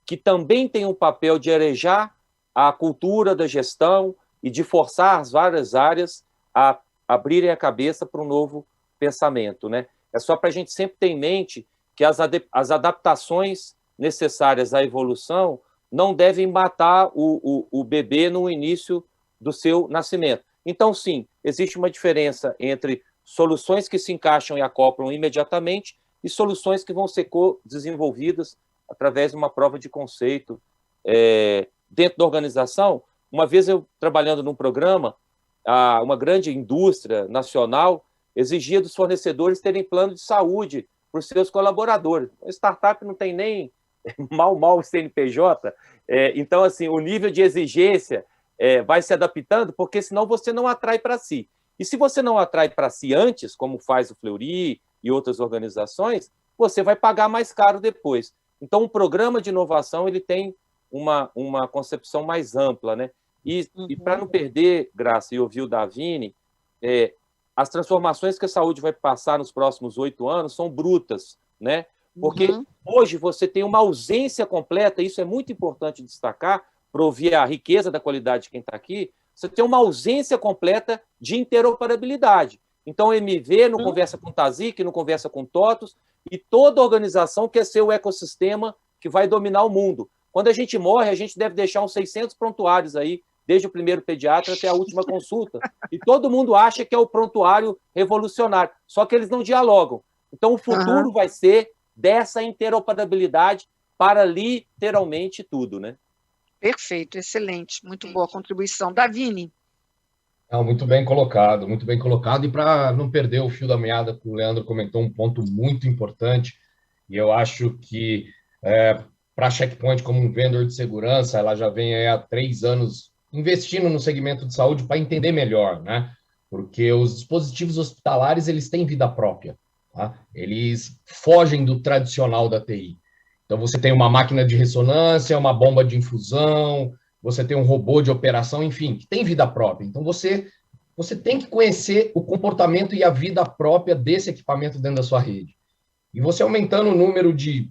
que também tem um papel de arejar a cultura da gestão e de forçar as várias áreas a abrirem a cabeça para um novo pensamento. Né? É só para a gente sempre ter em mente que as adaptações necessárias à evolução não devem matar o bebê no início do seu nascimento. Então, sim, existe uma diferença entre soluções que se encaixam e acoplam imediatamente e soluções que vão ser desenvolvidas através de uma prova de conceito dentro da organização. Uma vez eu, trabalhando num programa, uma grande indústria nacional exigia dos fornecedores terem plano de saúde para os seus colaboradores. A startup não tem nem mal o CNPJ, então, assim, o nível de exigência vai se adaptando, porque senão você não atrai para si. E se você não atrai para si antes, como faz o Fleury e outras organizações, você vai pagar mais caro depois. Então, um programa de inovação ele tem uma concepção mais ampla, né? E para não perder, Graça, e ouvir o Davini, as transformações que a saúde vai passar nos próximos 8 anos são brutas, né? Porque hoje você tem uma ausência completa, isso é muito importante destacar, para ouvir a riqueza da qualidade de quem está aqui, você tem uma ausência completa de interoperabilidade. Então, o MV não conversa com TASIC, não conversa com TOTUS, e toda organização quer ser o ecossistema que vai dominar o mundo. Quando a gente morre, a gente deve deixar uns 600 prontuários aí, desde o primeiro pediatra até a última consulta. E todo mundo acha que é o prontuário revolucionário, só que eles não dialogam. Então, o futuro vai ser dessa interoperabilidade para literalmente tudo, né? Perfeito, excelente, muito boa contribuição. Davini? Muito bem colocado, muito bem colocado. E para não perder o fio da meada, que o Leandro comentou um ponto muito importante, e eu acho que para a Checkpoint, como um vendedor de segurança, ela já vem há 3 anos investindo no segmento de saúde para entender melhor, né? Porque os dispositivos hospitalares, eles têm vida própria, tá? Eles fogem do tradicional da TI. Então, você tem uma máquina de ressonância, uma bomba de infusão, você tem um robô de operação, enfim, que tem vida própria. Então, você tem que conhecer o comportamento e a vida própria desse equipamento dentro da sua rede. E você aumentando o número de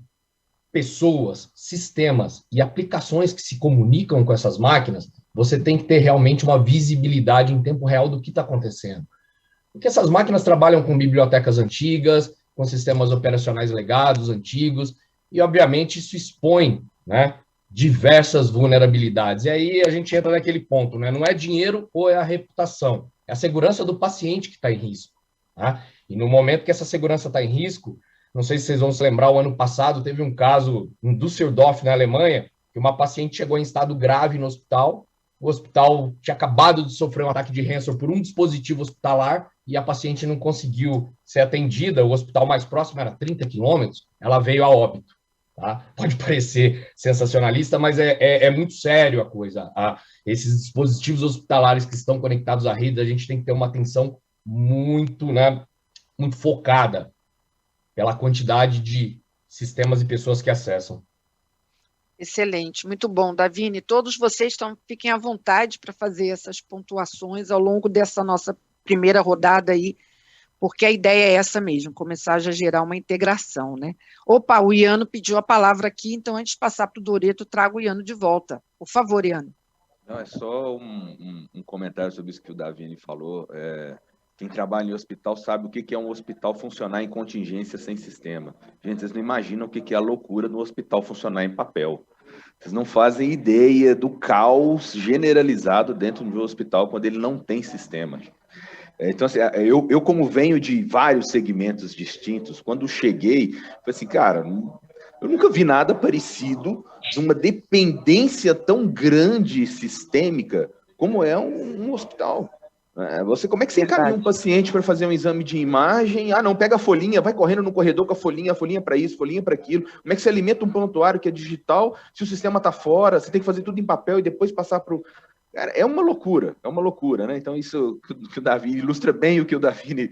pessoas, sistemas e aplicações que se comunicam com essas máquinas, você tem que ter realmente uma visibilidade em tempo real do que está acontecendo. Porque essas máquinas trabalham com bibliotecas antigas, com sistemas operacionais legados, antigos, e, obviamente, isso expõe, né, diversas vulnerabilidades. E aí a gente entra naquele ponto, né? Não é dinheiro ou é a reputação, é a segurança do paciente que está em risco. Tá? E no momento que essa segurança está em risco, não sei se vocês vão se lembrar, o ano passado teve um caso em Düsseldorf, na Alemanha, que uma paciente chegou em estado grave no hospital, o hospital tinha acabado de sofrer um ataque de ransomware por um dispositivo hospitalar e a paciente não conseguiu ser atendida, o hospital mais próximo era 30 quilômetros, ela veio a óbito. Tá? Pode parecer sensacionalista, mas é muito sério a coisa. Esses dispositivos hospitalares que estão conectados à rede, a gente tem que ter uma atenção muito, né, muito focada pela quantidade de sistemas e pessoas que acessam. Excelente, muito bom, Davini. Todos vocês fiquem à vontade para fazer essas pontuações ao longo dessa nossa primeira rodada aí, porque a ideia é essa mesmo, começar já a gerar uma integração, né? Opa, o Iano pediu a palavra aqui, então antes de passar para o Doreto, trago o Iano de volta. Por favor, Iano. Não, é só um comentário sobre isso que o Davini falou. Quem trabalha em hospital sabe o que é um hospital funcionar em contingência sem sistema. Gente, vocês não imaginam o que é a loucura do hospital funcionar em papel. Vocês não fazem ideia do caos generalizado dentro de um hospital quando ele não tem sistema. Então, assim, eu como venho de vários segmentos distintos, quando cheguei, falei assim, cara, eu nunca vi nada parecido numa dependência tão grande sistêmica como é um hospital. Como é que você encaminha um paciente para fazer um exame de imagem? Ah, não, pega a folhinha, vai correndo no corredor com a folhinha para isso, folhinha para aquilo. Como é que você alimenta um prontuário que é digital se o sistema está fora? Você tem que fazer tudo em papel e depois passar para o... Cara, é uma loucura, né? Então isso que o Davi ilustra bem o que o Davini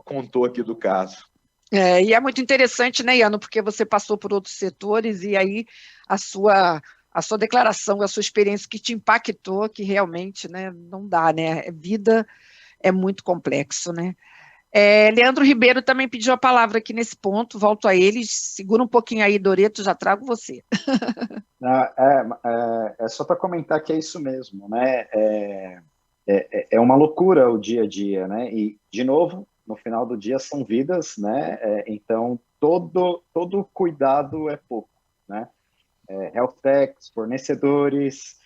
contou aqui do caso. E é muito interessante, né, Iano, porque você passou por outros setores e aí a sua declaração, a sua experiência que te impactou, que realmente, né, não dá, né? Vida é muito complexo, né? Leandro Ribeiro também pediu a palavra aqui nesse ponto, volto a ele, segura um pouquinho aí, Doreto, já trago você. É só para comentar que é isso mesmo, né? É uma loucura o dia a dia, né? E, de novo, no final do dia são vidas, né? Então, todo cuidado é pouco, né? Health techs, fornecedores,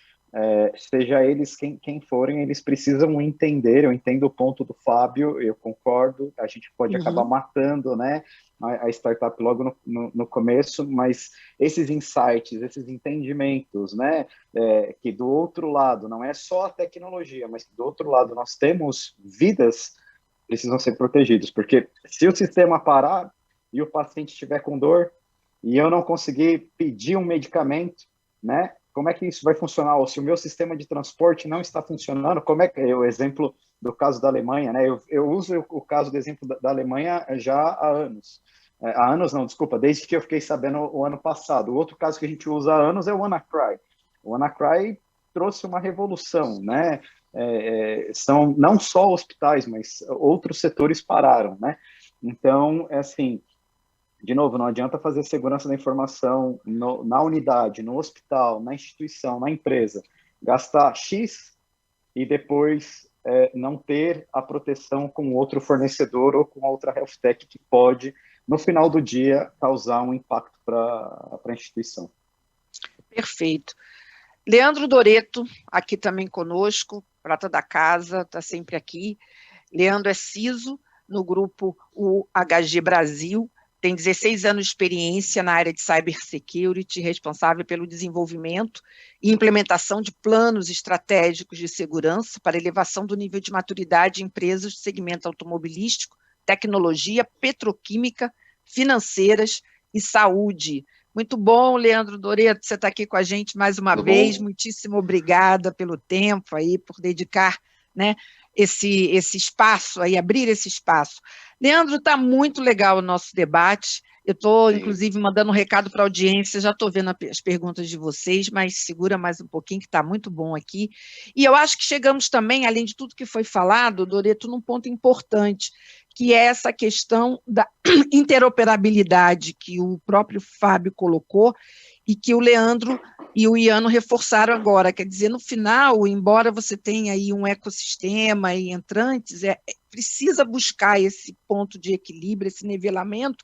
seja eles quem forem, eles precisam entender. Eu entendo o ponto do Fábio, eu concordo, a gente pode acabar matando, né, a startup logo no começo, mas esses insights, esses entendimentos, né, que do outro lado, não é só a tecnologia, mas que do outro lado nós temos vidas, precisam ser protegidos, porque se o sistema parar e o paciente estiver com dor, e eu não conseguir pedir um medicamento, né? Como é que isso vai funcionar? Ou se o meu sistema de transporte não está funcionando, como é que é o exemplo do caso da Alemanha, né? Eu uso o caso do exemplo da Alemanha já há anos. Há anos não, desculpa, desde que eu fiquei sabendo o ano passado. O outro caso que a gente usa há anos é o WannaCry. O WannaCry trouxe uma revolução, né? São não só hospitais, mas outros setores pararam, né? Então, assim, de novo, não adianta fazer segurança da informação na unidade, no hospital, na instituição, na empresa, gastar X e depois não ter a proteção com outro fornecedor ou com outra health tech que pode, no final do dia, causar um impacto para a instituição. Perfeito. Leandro Doreto, aqui também conosco, prata da casa, está sempre aqui. Leandro é CISO no grupo UHG Brasil, tem 16 anos de experiência na área de cybersecurity, responsável pelo desenvolvimento e implementação de planos estratégicos de segurança para elevação do nível de maturidade de empresas do segmento automobilístico, tecnologia, petroquímica, financeiras e saúde. Muito bom, Leandro Doreto, você está aqui com a gente mais uma vez. Muitíssimo obrigada pelo tempo aí, por dedicar, né, esse espaço aí, abrir esse espaço. Leandro, está muito legal o nosso debate. Eu estou, inclusive, mandando um recado para a audiência, já estou vendo as perguntas de vocês, mas segura mais um pouquinho, que está muito bom aqui. E eu acho que chegamos também, além de tudo que foi falado, Doreto, num ponto importante, que é essa questão da interoperabilidade que o próprio Fábio colocou e que o Leandro e o Iano reforçaram agora. Quer dizer, no final, embora você tenha aí um ecossistema e entrantes, precisa buscar esse ponto de equilíbrio, esse nivelamento.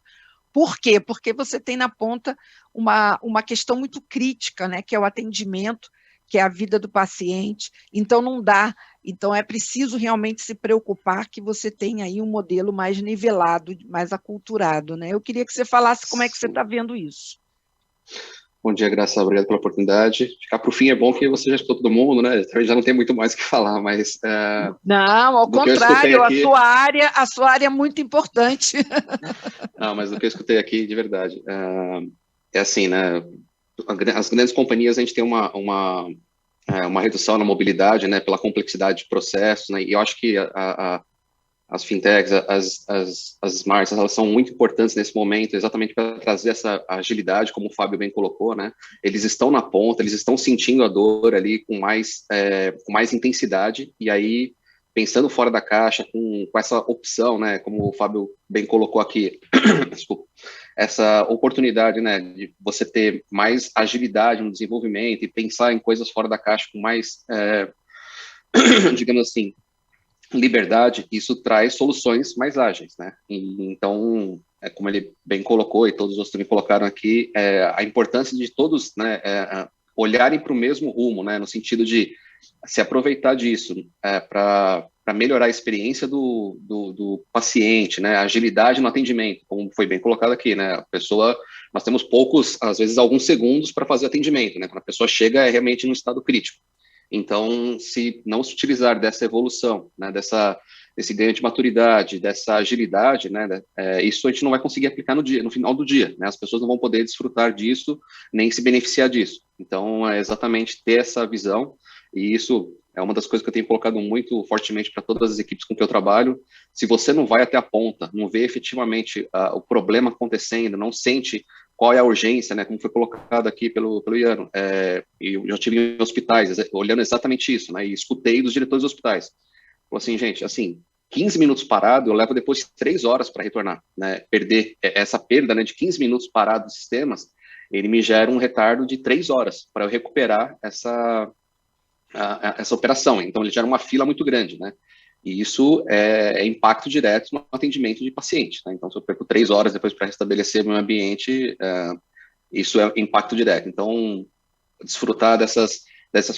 Por quê? Porque você tem na ponta uma questão muito crítica, né, que é o atendimento, que é a vida do paciente. Então, não dá. Então, é preciso realmente se preocupar que você tenha aí um modelo mais nivelado, mais aculturado, né? Eu queria que você falasse como é que você está vendo isso. Bom dia, Graça, obrigado pela oportunidade. Ficar para o fim é bom que você já escutou todo mundo, né? Já não tem muito mais o que falar, mas... Não, ao contrário, aqui, a sua área é muito importante. Não, mas do que eu escutei aqui, de verdade, é assim, né? As grandes companhias, a gente tem uma redução na mobilidade, né? Pela complexidade de processos, né? E eu acho que as fintechs, as smarts, elas são muito importantes nesse momento, exatamente para trazer essa agilidade, como o Fábio bem colocou, né? Eles estão na ponta, eles estão sentindo a dor ali com mais intensidade, e aí, pensando fora da caixa, com essa opção, né? Como o Fábio bem colocou aqui, desculpa, essa oportunidade, né? De você ter mais agilidade no desenvolvimento e pensar em coisas fora da caixa com mais, digamos assim, liberdade, isso traz soluções mais ágeis, né? Então, como ele bem colocou e todos os outros também colocaram aqui, a importância de todos, né, olharem para o mesmo rumo, né, no sentido de se aproveitar disso para melhorar a experiência do paciente, né, a agilidade no atendimento, como foi bem colocado aqui, né, a pessoa, nós temos poucos, às vezes alguns segundos para fazer atendimento, né, quando a pessoa chega realmente num estado crítico. Então, se não se utilizar dessa evolução, né, desse ganho de maturidade, dessa agilidade, né, isso a gente não vai conseguir aplicar no final do dia, né, as pessoas não vão poder desfrutar disso, nem se beneficiar disso. Então, é exatamente ter essa visão, e isso é uma das coisas que eu tenho colocado muito fortemente para todas as equipes com que eu trabalho. Se você não vai até a ponta, não vê efetivamente o problema acontecendo, não sente qual é a urgência, né, como foi colocado aqui pelo Iano, e eu já estive em hospitais, olhando exatamente isso, né, e escutei dos diretores dos hospitais. Falou assim, gente, assim, 15 minutos parado, eu levo depois 3 horas para retornar, né, perder essa perda, né, de 15 minutos parado dos sistemas, ele me gera um retardo de 3 horas para eu recuperar essa operação, então ele gera uma fila muito grande, né, e isso é impacto direto no atendimento de paciente, né? Então, se eu perco 3 horas depois para restabelecer meu ambiente, isso é impacto direto. Então, desfrutar dessas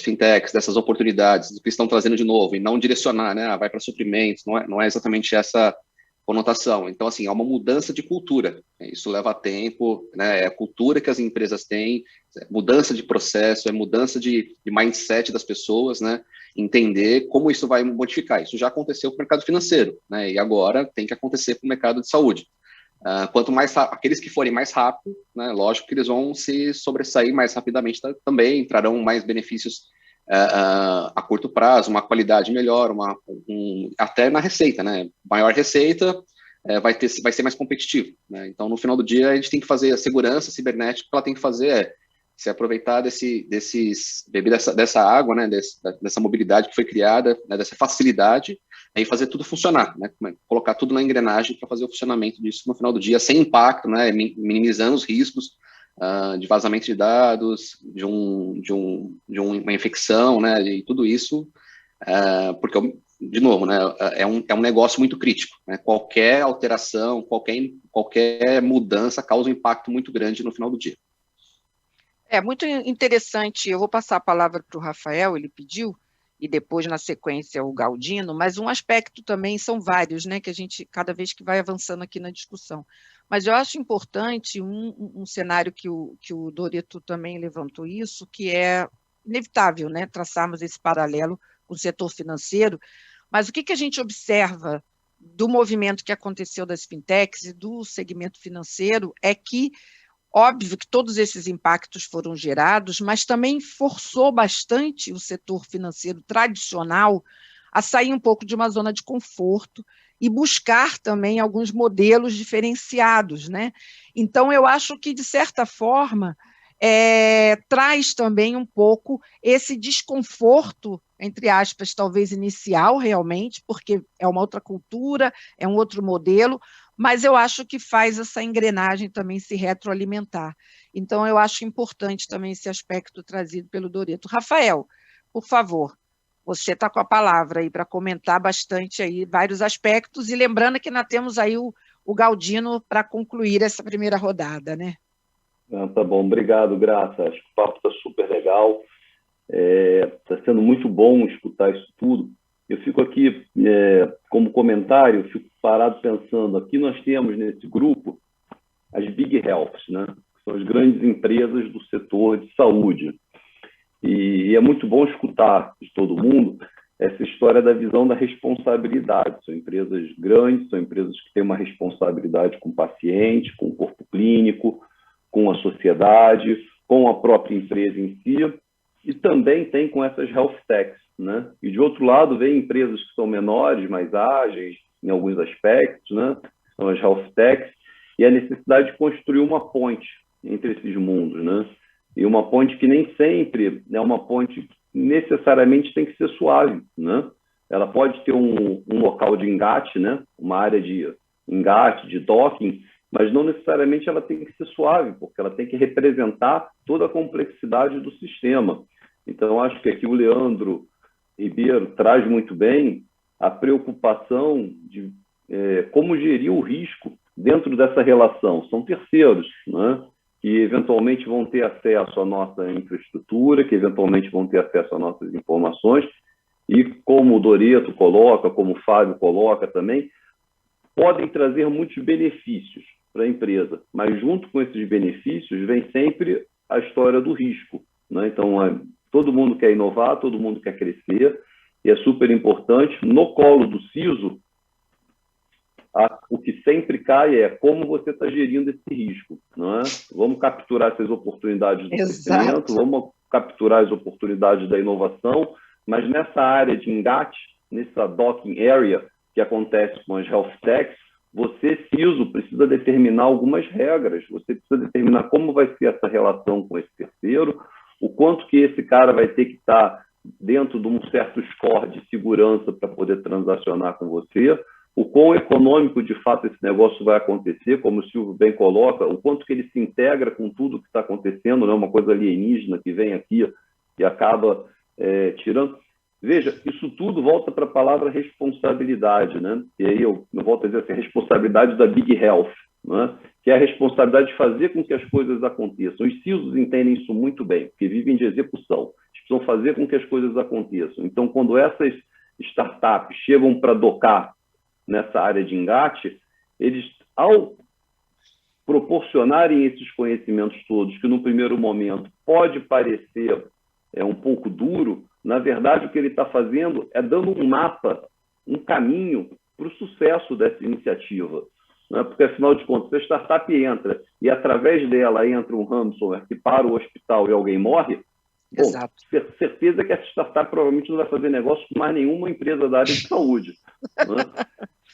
fintechs, dessas oportunidades, do que estão trazendo de novo, e não direcionar, né? Vai para suprimentos, não é exatamente essa conotação. Então, assim, é uma mudança de cultura. Isso leva tempo, né? É a cultura que as empresas têm, mudança de processo, é mudança de mindset das pessoas, né? Entender como isso vai modificar. Isso já aconteceu com o mercado financeiro, né? E agora tem que acontecer com o mercado de saúde. Quanto mais aqueles que forem mais rápido, né? Lógico que eles vão se sobressair mais rapidamente também, trarão mais benefícios a curto prazo, uma qualidade melhor, até na receita, né? Maior receita vai ser mais competitivo, né? Então, no final do dia, a gente tem que fazer a segurança cibernética, que ela tem que fazer se aproveitar beber dessa água, né? Dessa mobilidade que foi criada, né? Dessa facilidade, e fazer tudo funcionar, né? Colocar tudo na engrenagem para fazer o funcionamento disso no final do dia, sem impacto, né? Minimizando os riscos de vazamento de dados, de uma infecção, né, e tudo isso, porque, de novo, né, é um negócio muito crítico, né, qualquer alteração, qualquer mudança causa um impacto muito grande no final do dia. É muito interessante, eu vou passar a palavra para o Rafael, ele pediu, e depois, na sequência, o Galdino, mas um aspecto também, são vários, né, que a gente, cada vez que vai avançando aqui na discussão. Mas eu acho importante um cenário que o Doreto também levantou isso, que é inevitável, né, traçarmos esse paralelo com o setor financeiro, mas o que a gente observa do movimento que aconteceu das fintechs e do segmento financeiro é que, óbvio que todos esses impactos foram gerados, mas também forçou bastante o setor financeiro tradicional a sair um pouco de uma zona de conforto e buscar também alguns modelos diferenciados, né? Então, eu acho que, de certa forma, traz também um pouco esse desconforto, entre aspas, talvez inicial, realmente, porque é uma outra cultura, é um outro modelo, mas eu acho que faz essa engrenagem também se retroalimentar. Então, eu acho importante também esse aspecto trazido pelo Doreto. Rafael, por favor, você está com a palavra aí para comentar bastante aí vários aspectos, e lembrando que nós temos aí o Galdino para concluir essa primeira rodada, né? Tá bom, obrigado, Graça. Acho que o papo está super legal. Está sendo muito bom escutar isso tudo. Eu fico aqui, como comentário, eu fico parado pensando, aqui nós temos nesse grupo as Big Healths, né? São as grandes empresas do setor de saúde. E é muito bom escutar de todo mundo essa história da visão da responsabilidade. São empresas grandes, são empresas que têm uma responsabilidade com o paciente, com o corpo clínico, com a sociedade, com a própria empresa em si, e também tem com essas health techs, né? E de outro lado, vem empresas que são menores, mais ágeis em alguns aspectos, né? São as health techs, e a necessidade de construir uma ponte entre esses mundos, né? E uma ponte que nem sempre é uma ponte que necessariamente tem que ser suave, né? Ela pode ter um local de engate, né? Uma área de engate, de docking, mas não necessariamente ela tem que ser suave, porque ela tem que representar toda a complexidade do sistema. Então, acho que aqui o Leandro Ribeiro traz muito bem a preocupação de como gerir o risco dentro dessa relação. São terceiros, né? Que eventualmente vão ter acesso à nossa infraestrutura, que eventualmente vão ter acesso às nossas informações, e como o Doreto coloca, como o Fábio coloca também, podem trazer muitos benefícios para a empresa, mas junto com esses benefícios vem sempre a história do risco, né? Então, todo mundo quer inovar, todo mundo quer crescer, e é super importante. No colo do CISO, o que sempre cai é como você está gerindo esse risco, não é? Vamos capturar essas oportunidades do crescimento, vamos capturar as oportunidades da inovação, mas nessa área de engate, nessa docking area que acontece com as health techs, você, CISO, precisa determinar algumas regras, você precisa determinar como vai ser essa relação com esse terceiro, o quanto que esse cara vai ter que estar dentro de um certo score de segurança para poder transacionar com você, o quão econômico, de fato, esse negócio vai acontecer, como o Silvio bem coloca, o quanto que ele se integra com tudo que está acontecendo, não é uma coisa alienígena que vem aqui e acaba tirando. Veja, isso tudo volta para a palavra responsabilidade, né? E aí eu volto a dizer assim, a responsabilidade da Big Health, né? Que é a responsabilidade de fazer com que as coisas aconteçam. Os CISOs entendem isso muito bem, porque vivem de execução. Eles precisam fazer com que as coisas aconteçam. Então, quando essas startups chegam para docar nessa área de engate, eles, ao proporcionarem esses conhecimentos todos, que no primeiro momento pode parecer um pouco duro, na verdade o que ele está fazendo é dando um mapa, um caminho para o sucesso dessa iniciativa. Né? Porque, afinal de contas, se a startup entra e através dela entra um ransomware que para o hospital e alguém morre, bom, certeza que essa startup provavelmente não vai fazer negócio com mais nenhuma empresa da área de saúde. Né?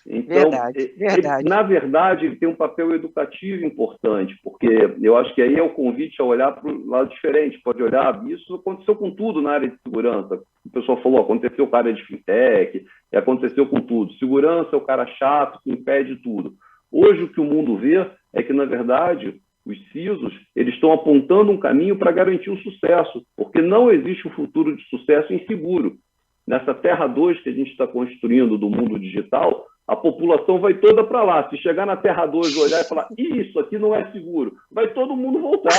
Então, verdade. Na verdade, ele tem um papel educativo importante, porque eu acho que aí é o convite a olhar para o lado diferente. Pode olhar, isso aconteceu com tudo na área de segurança. O pessoal falou, aconteceu com a área de fintech, aconteceu com tudo. Segurança é o cara chato que impede tudo. Hoje, o que o mundo vê é que, na verdade, os CISOs eles estão apontando um caminho para garantir o sucesso, porque não existe um futuro de sucesso inseguro. Nessa Terra 2 que a gente está construindo do mundo digital, a população vai toda para lá. Se chegar na Terra 2 olhar e falar, isso aqui não é seguro, vai todo mundo voltar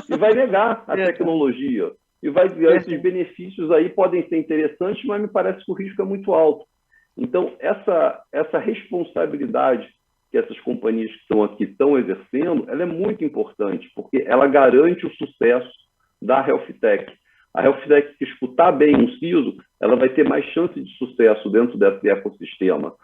e vai negar a tecnologia. E vai dizer, esses benefícios aí podem ser interessantes, mas me parece que o risco é muito alto. Então, essa responsabilidade que essas companhias que estão aqui estão exercendo, ela é muito importante, porque ela garante o sucesso da Health Tech. A Health Tech, que escutar bem um CISO, ela vai ter mais chance de sucesso dentro desse ecossistema,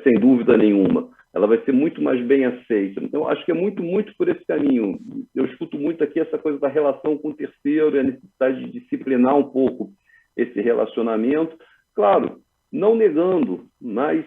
sem dúvida nenhuma. Ela vai ser muito mais bem aceita. Então, acho que é muito por esse caminho. Eu escuto muito aqui essa coisa da relação com o terceiro e a necessidade de disciplinar um pouco esse relacionamento. Claro, não negando, mas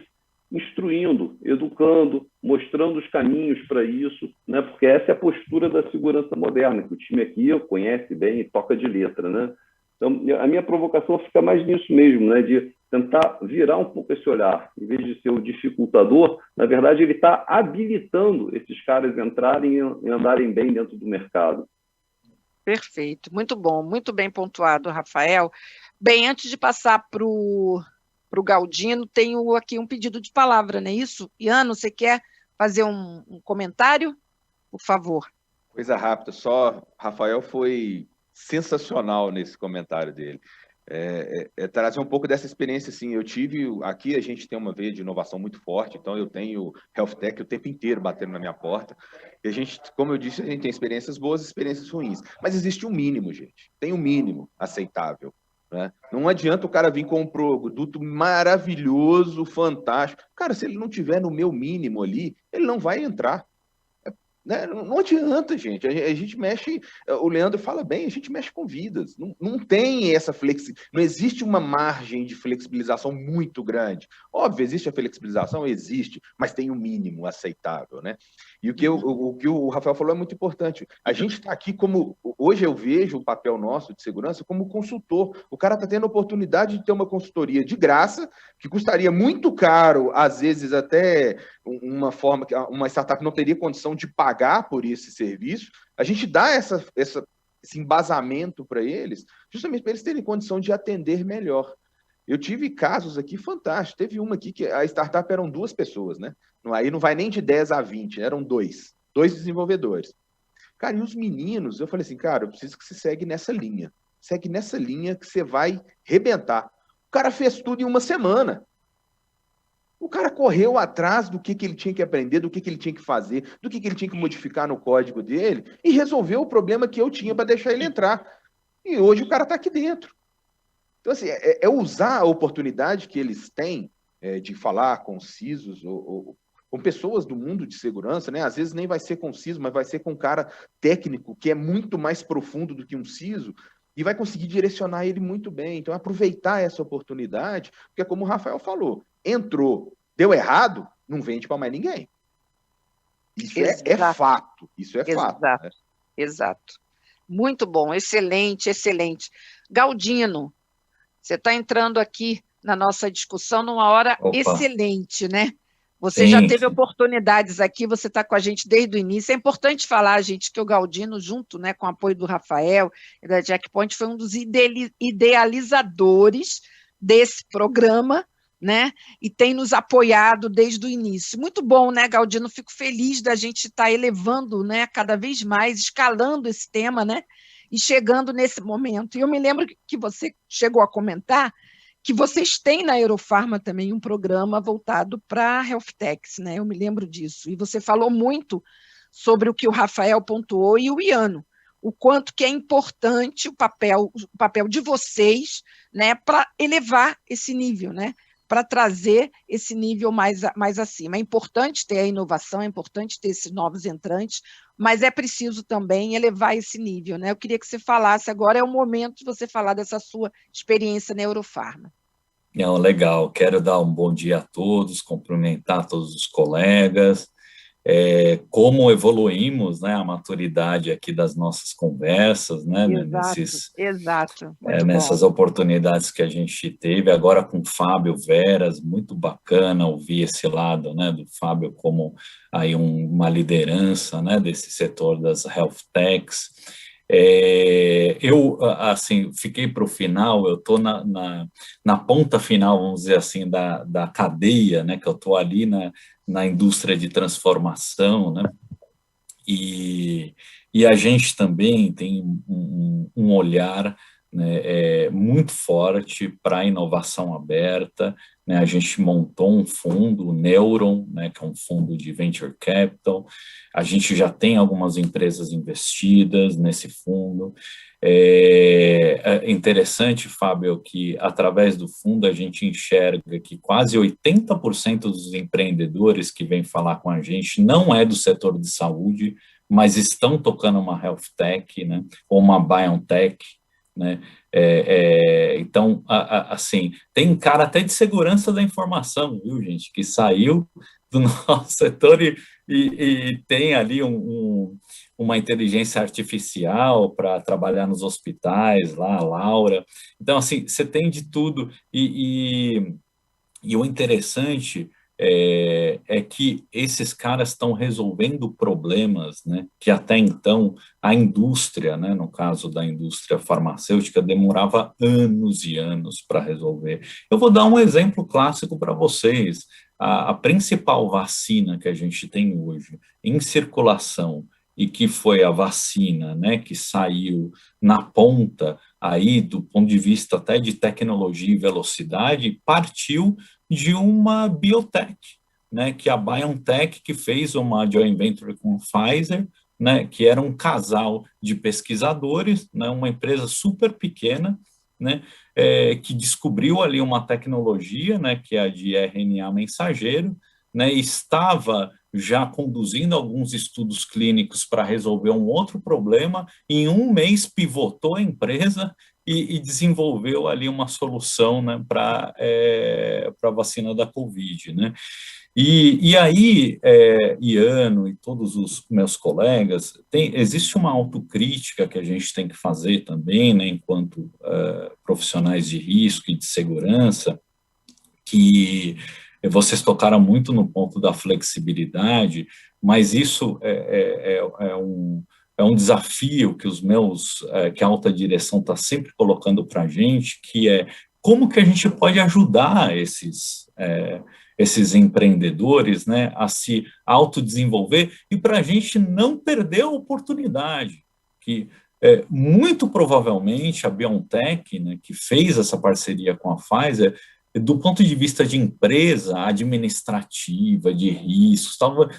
instruindo, educando, mostrando os caminhos para isso, né? Porque essa é a postura da segurança moderna, que o time aqui conhece bem e toca de letra, né? Então, a minha provocação fica mais nisso mesmo, né? De tentar virar um pouco esse olhar. Em vez de ser o dificultador, na verdade, ele está habilitando esses caras a entrarem e andarem bem dentro do mercado. Perfeito, muito bom, muito bem pontuado, Rafael. Bem, antes de passar para o Galdino, tenho aqui um pedido de palavra, não é isso? Iano, você quer fazer um comentário? Por favor. Coisa rápida, só Rafael foi sensacional nesse comentário dele. Trazer um pouco dessa experiência, assim, eu tive, aqui a gente tem uma veia de inovação muito forte, então eu tenho Health Tech o tempo inteiro batendo na minha porta, e a gente, como eu disse, a gente tem experiências boas e experiências ruins, mas existe um mínimo, gente, tem um mínimo aceitável, né? Não adianta o cara vir com um produto maravilhoso, fantástico, cara, se ele não tiver no meu mínimo ali, ele não vai entrar. Né? Não adianta, gente. A gente mexe, o Leandro fala bem, a gente mexe com vidas. Não tem essa flexibilidade, não existe uma margem de flexibilização muito grande. Óbvio, existe a flexibilização? Existe, mas tem um mínimo aceitável, né? E o que o Rafael falou é muito importante. A gente está aqui como... Hoje eu vejo o papel nosso de segurança como consultor. O cara está tendo a oportunidade de ter uma consultoria de graça, que custaria muito caro, às vezes até uma forma que uma startup não teria condição de pagar por esse serviço. A gente dá esse embasamento para eles, justamente para eles terem condição de atender melhor. Eu tive casos aqui fantásticos. Teve uma aqui que a startup eram 2 pessoas, né? Aí não vai nem de 10 a 20, eram 2 desenvolvedores. Cara, e os meninos, eu falei assim, cara, eu preciso que você segue nessa linha. Segue nessa linha que você vai rebentar. O cara fez tudo em uma semana. O cara correu atrás do que ele tinha que aprender, do que ele tinha que fazer, do que ele tinha que modificar no código dele e resolveu o problema que eu tinha para deixar ele entrar. E hoje o cara está aqui dentro. Então, assim, é usar a oportunidade que eles têm de falar com CISOs ou com pessoas do mundo de segurança, né? Às vezes nem vai ser com CISO, mas vai ser com um cara técnico que é muito mais profundo do que um CISO e vai conseguir direcionar ele muito bem. Então, aproveitar essa oportunidade, porque como o Rafael falou, entrou, deu errado, não vende para mais ninguém. Isso é fato. Isso é fato. Né? Exato. Muito bom, excelente, excelente. Galdino, você está entrando aqui na nossa discussão numa hora excelente, né? Você já teve oportunidades aqui, você está com a gente desde o início. É importante falar, gente, que o Galdino, junto, né, com o apoio do Rafael e da Checkpoint, foi um dos idealizadores desse programa, né? E tem nos apoiado desde o início. Muito bom, né, Galdino? Fico feliz da gente estar elevando, né, cada vez mais, escalando esse tema, né? E chegando nesse momento. E eu me lembro que você chegou a comentar que vocês têm na Aerofarma também um programa voltado para Health Techs, né? Eu me lembro disso. E você falou muito sobre o que o Rafael pontuou e o Iano, o quanto que é importante o papel de vocês, né, para elevar esse nível, né? Para trazer esse nível mais acima. É importante ter a inovação, é importante ter esses novos entrantes, mas é preciso também elevar esse nível, né? Eu queria que você falasse, agora é o momento de você falar dessa sua experiência na Aerofarma. Não, legal, quero dar um bom dia a todos, cumprimentar todos os colegas, como evoluímos, né, a maturidade aqui das nossas conversas, né, nessas oportunidades que a gente teve, agora com o Fábio Veras, muito bacana ouvir esse lado, né, do Fábio como aí uma liderança, né, desse setor das Health Techs. Eu, assim, fiquei para o final, eu estou na ponta final, vamos dizer assim, da cadeia, né, que eu estou ali na indústria de transformação, né, e a gente também tem um olhar, né, muito forte para a inovação aberta, né, a gente montou um fundo, o Neuron, né, que é um fundo de Venture Capital, a gente já tem algumas empresas investidas nesse fundo. É interessante, Fábio, que através do fundo a gente enxerga que quase 80% dos empreendedores que vêm falar com a gente não é do setor de saúde, mas estão tocando uma Health Tech, né, ou uma BioNTech, né? Então, assim, tem cara até de segurança da informação, viu, gente, que saiu do nosso setor e tem ali uma inteligência artificial para trabalhar nos hospitais, lá, a Laura. Então, assim, você tem de tudo, e o interessante é que esses caras estão resolvendo problemas, né, que até então a indústria, né, no caso da indústria farmacêutica, demorava anos e anos para resolver. Eu vou dar um exemplo clássico para vocês. A principal vacina que a gente tem hoje em circulação e que foi a vacina, né, que saiu na ponta aí do ponto de vista até de tecnologia e velocidade, partiu de uma biotech, né, que a BioNTech, que fez uma joint venture com Pfizer, né, que era um casal de pesquisadores, né, uma empresa super pequena, né, que descobriu ali uma tecnologia, né, que é a de RNA mensageiro, né, estava já conduzindo alguns estudos clínicos para resolver um outro problema, em um mês pivotou a empresa e desenvolveu ali uma solução, né, para a vacina da Covid, né. E aí, Iano e todos os meus colegas, existe uma autocrítica que a gente tem que fazer também, né, enquanto profissionais de risco e de segurança, que vocês tocaram muito no ponto da flexibilidade, mas isso é um desafio que que a alta direção está sempre colocando para a gente, que é como que a gente pode ajudar esses empreendedores, né, a se autodesenvolver e para a gente não perder a oportunidade, que muito provavelmente a BioNTech, né, que fez essa parceria com a Pfizer, do ponto de vista de empresa administrativa, de riscos,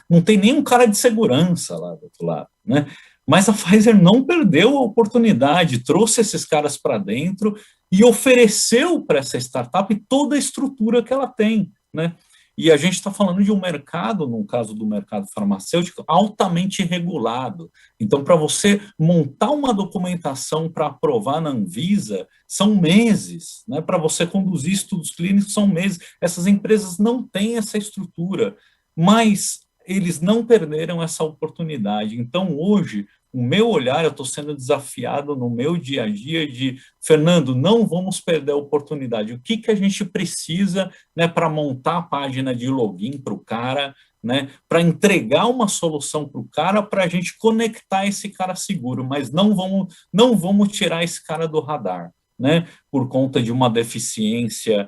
não tem nenhum cara de segurança lá do outro lado, né? Mas a Pfizer não perdeu a oportunidade, trouxe esses caras para dentro e ofereceu para essa startup toda a estrutura que ela tem, né? E a gente está falando de um mercado, no caso do mercado farmacêutico, altamente regulado. Então, para você montar uma documentação para aprovar na Anvisa, são meses, né? Para você conduzir estudos clínicos, são meses. Essas empresas não têm essa estrutura, mas eles não perderam essa oportunidade. Então, hoje, o meu olhar, eu estou sendo desafiado no meu dia a dia de, Fernando, não vamos perder a oportunidade. O que a gente precisa, né, para montar a página de login para o cara, né, para entregar uma solução para o cara, para a gente conectar esse cara seguro, mas não vamos tirar esse cara do radar, né, por conta de uma deficiência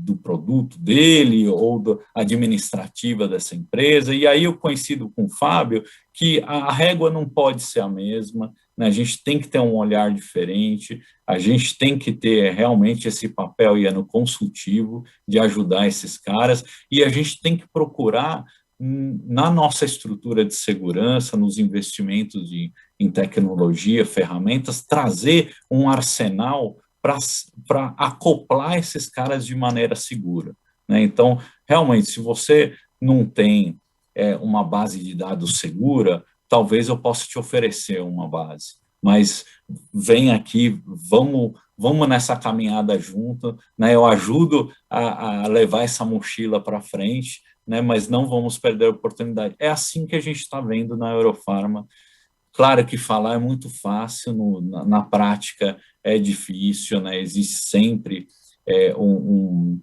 do produto dele ou administrativa dessa empresa. E aí eu coincido com o Fábio que a régua não pode ser a mesma, né? A gente tem que ter um olhar diferente, a gente tem que ter realmente esse papel no consultivo de ajudar esses caras, e a gente tem que procurar na nossa estrutura de segurança, nos investimentos em tecnologia, ferramentas, trazer um arsenal para acoplar esses caras de maneira segura, né? Então, realmente, se você não tem uma base de dados segura, talvez eu possa te oferecer uma base, mas vem aqui, vamos nessa caminhada junto, né? Eu ajudo a levar essa mochila para frente, né? Mas não vamos perder a oportunidade. É assim que a gente está vendo na Eurofarma. Claro que falar é muito fácil, na prática é difícil, né? Existe sempre um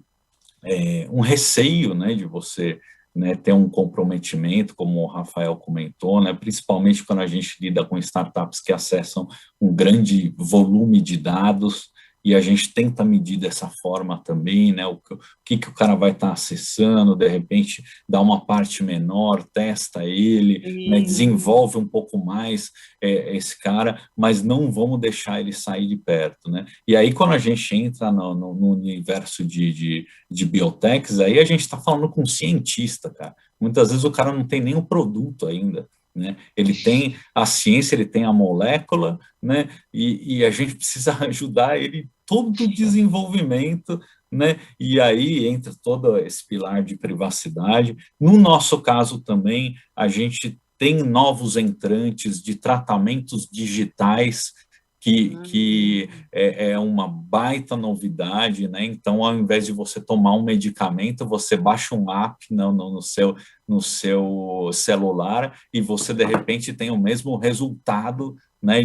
receio, né, de você, né, ter um comprometimento, como o Rafael comentou, né, principalmente quando a gente lida com startups que acessam um grande volume de dados, e a gente tenta medir dessa forma também, né, o que o cara vai estar acessando, de repente dá uma parte menor, testa ele, né, desenvolve um pouco mais esse cara, mas não vamos deixar ele sair de perto, né. E aí quando a gente entra no universo de biotechs, aí a gente está falando com um cientista, cara. Muitas vezes o cara não tem nem o produto ainda, né? Ele tem a ciência, ele tem a molécula, né? E a gente precisa ajudar ele todo o desenvolvimento, né? E aí entra todo esse pilar de privacidade. No nosso caso também, a gente tem novos entrantes de tratamentos digitais, que é uma baita novidade, né? Então, ao invés de você tomar um medicamento, você baixa um app no seu celular e você, de repente, tem o mesmo resultado, né?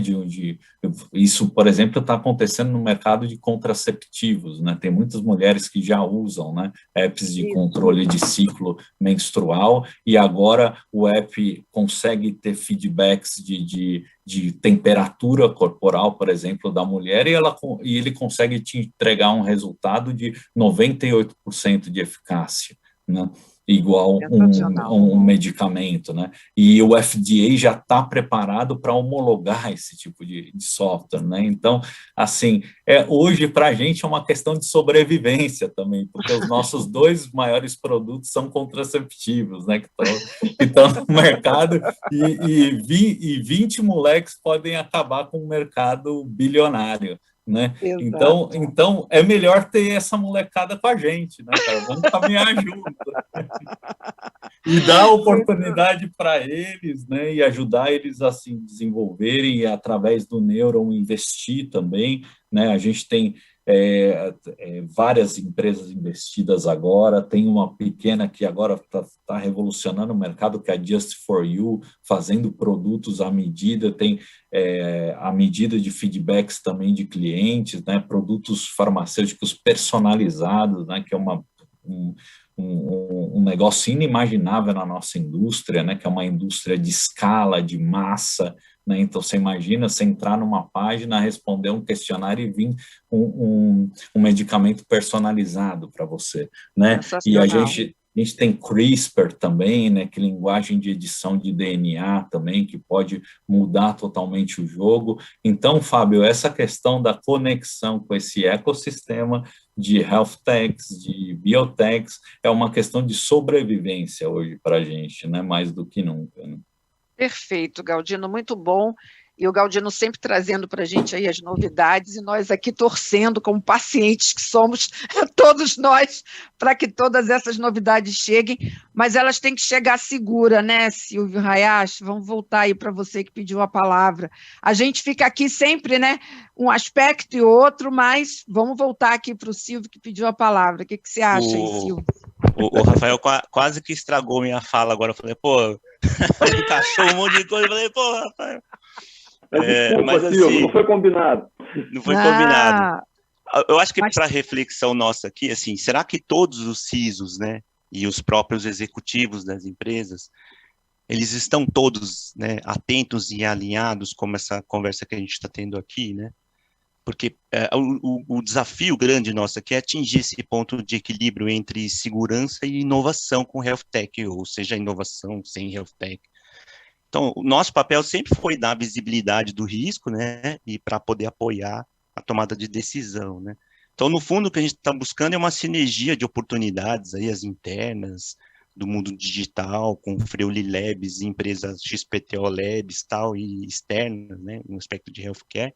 Isso, por exemplo, está acontecendo no mercado de contraceptivos, né? Tem muitas mulheres que já usam, né, apps de controle de ciclo menstrual, e agora o app consegue ter feedbacks de temperatura corporal, por exemplo, da mulher, e ele consegue te entregar um resultado de 98% de eficácia, né? igual um medicamento, né? E o FDA já está preparado para homologar esse tipo de software, né? Então, assim, hoje para a gente é uma questão de sobrevivência também, porque os nossos 2 maiores produtos são contraceptivos, né? Que estão no mercado e 20 moleques podem acabar com um mercado bilionário. Né? Então é melhor ter essa molecada com a gente, né, cara? Vamos caminhar junto e dar oportunidade para eles, né? E ajudar eles a se desenvolverem e através do Neuron investir também, né? A gente tem várias empresas investidas agora, tem uma pequena que agora está revolucionando o mercado, que é a Just for You, fazendo produtos à medida, tem a medida de feedbacks também de clientes, né, produtos farmacêuticos personalizados, né, que é um negócio inimaginável na nossa indústria, né, que é uma indústria de escala, de massa, né? Então, você imagina você entrar numa página, responder um questionário e vir um medicamento personalizado para você, né? E a gente tem CRISPR também, né? Que é linguagem de edição de DNA também, que pode mudar totalmente o jogo. Então, Fábio, essa questão da conexão com esse ecossistema de health techs, de biotechs, é uma questão de sobrevivência hoje para a gente, né? Mais do que nunca, né? Perfeito, Galdino, muito bom. E o Galdino sempre trazendo para a gente aí as novidades e nós aqui torcendo como pacientes que somos, todos nós, para que todas essas novidades cheguem, mas elas têm que chegar segura, né, Silvio Hayashi? Vamos voltar aí para você que pediu a palavra. A gente fica aqui sempre, né, um aspecto e outro, mas vamos voltar aqui para o Silvio que pediu a palavra. O que você acha aí, Silvio? O Rafael quase que estragou minha fala agora. Eu falei, pô, encaixou um monte de coisa. Eu falei, pô, Rafael. Desculpa, mas Silvio, assim, não foi combinado. Não foi combinado. Eu acho que para reflexão nossa aqui, assim, será que todos os CISOs, né, e os próprios executivos das empresas, eles estão todos, né, atentos e alinhados como essa conversa que a gente está tendo aqui, né? Porque o desafio grande nosso aqui é atingir esse ponto de equilíbrio entre segurança e inovação com health tech, ou seja, inovação sem health tech. Então, o nosso papel sempre foi dar visibilidade do risco, né, e para poder apoiar a tomada de decisão, né. Então, no fundo, o que a gente está buscando é uma sinergia de oportunidades aí, as internas do mundo digital, com Freuli Labs, empresas XPTO Labs, tal, e externas, né, no aspecto de healthcare.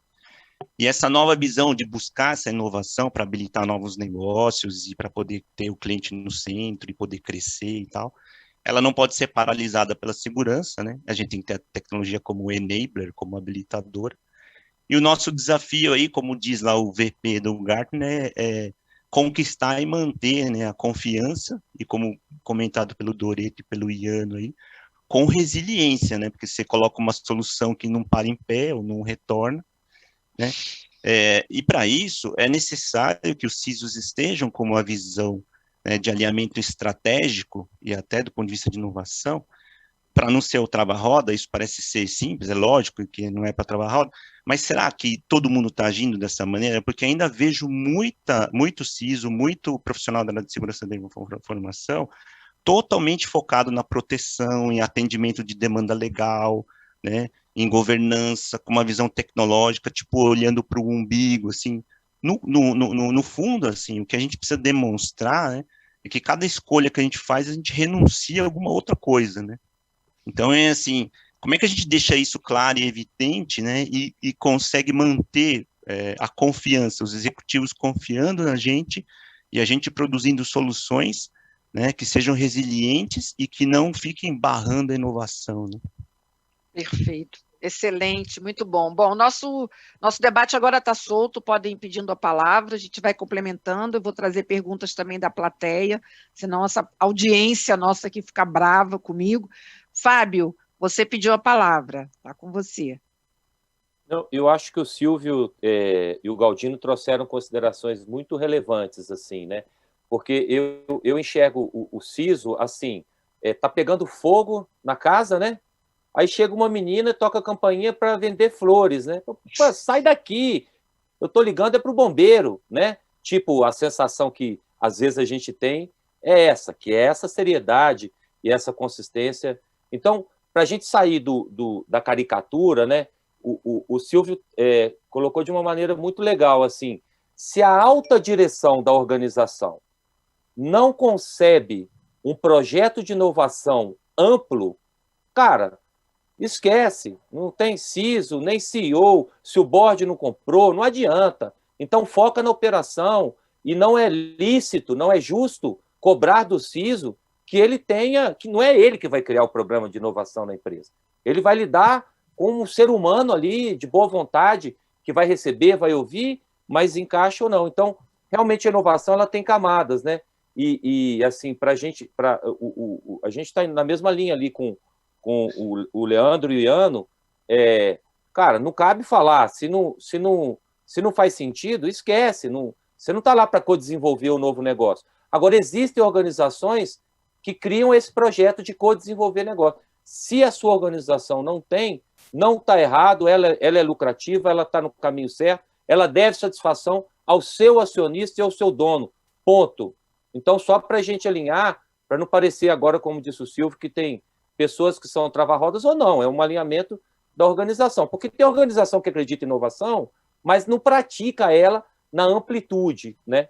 E essa nova visão de buscar essa inovação para habilitar novos negócios e para poder ter o cliente no centro e poder crescer e tal, ela não pode ser paralisada pela segurança, né? A gente tem que ter a tecnologia como enabler, como habilitador. E o nosso desafio aí, como diz lá o VP do Gartner, é conquistar e manter, né, a confiança, e como comentado pelo Doreto e pelo Iano aí, com resiliência, né? Porque você coloca uma solução que não para em pé ou não retorna, né? E para isso é necessário que os CISOs estejam com uma visão, né, de alinhamento estratégico e até do ponto de vista de inovação, para não ser o trava-roda. Isso parece ser simples, é lógico que não é para trava-roda, mas será que todo mundo está agindo dessa maneira? Porque ainda vejo muito CISO, muito profissional da área de segurança da informação, totalmente focado na proteção, em atendimento de demanda legal, né, em governança, com uma visão tecnológica, tipo, olhando para o umbigo, assim. No fundo, assim, o que a gente precisa demonstrar, né, é que cada escolha que a gente faz, a gente renuncia a alguma outra coisa, né. Então, é assim, como é que a gente deixa isso claro e evidente, né, e consegue manter a confiança, os executivos confiando na gente e a gente produzindo soluções, né, que sejam resilientes e que não fiquem barrando a inovação, né. Perfeito, excelente, muito bom. Bom, nosso debate agora está solto, podem ir pedindo a palavra, a gente vai complementando, eu vou trazer perguntas também da plateia, senão essa audiência nossa aqui fica brava comigo. Fábio, você pediu a palavra, está com você. Não, eu acho que o Silvio e o Galdino trouxeram considerações muito relevantes, assim, né? Porque eu enxergo o CISO, assim, tá pegando fogo na casa, né? Aí chega uma menina e toca a campainha para vender flores, né? Pô, sai daqui, eu tô ligando para o bombeiro, né? Tipo, a sensação que às vezes a gente tem é essa seriedade e essa consistência. Então, para a gente sair da caricatura, né, o Silvio colocou de uma maneira muito legal, assim, se a alta direção da organização não concebe um projeto de inovação amplo, cara, esquece, não tem CISO, nem CEO, se o board não comprou, não adianta. Então, foca na operação, e não é lícito, não é justo cobrar do CISO que ele tenha, que não é ele que vai criar o programa de inovação na empresa. Ele vai lidar com um ser humano ali, de boa vontade, que vai receber, vai ouvir, mas encaixa ou não. Então, realmente a inovação ela tem camadas, né? E assim, para a gente está na mesma linha ali com o Leandro e o Iano, cara, não cabe falar, se não faz sentido, esquece, você não está lá para co-desenvolver um novo negócio. Agora, existem organizações que criam esse projeto de co-desenvolver negócio. Se a sua organização não tem, não está errado, ela é lucrativa, ela está no caminho certo, ela deve satisfação ao seu acionista e ao seu dono, ponto. Então, só para a gente alinhar, para não parecer agora, como disse o Silvio, que tem pessoas que são trava-rodas ou não, é um alinhamento da organização, porque tem organização que acredita em inovação, mas não pratica ela na amplitude, né?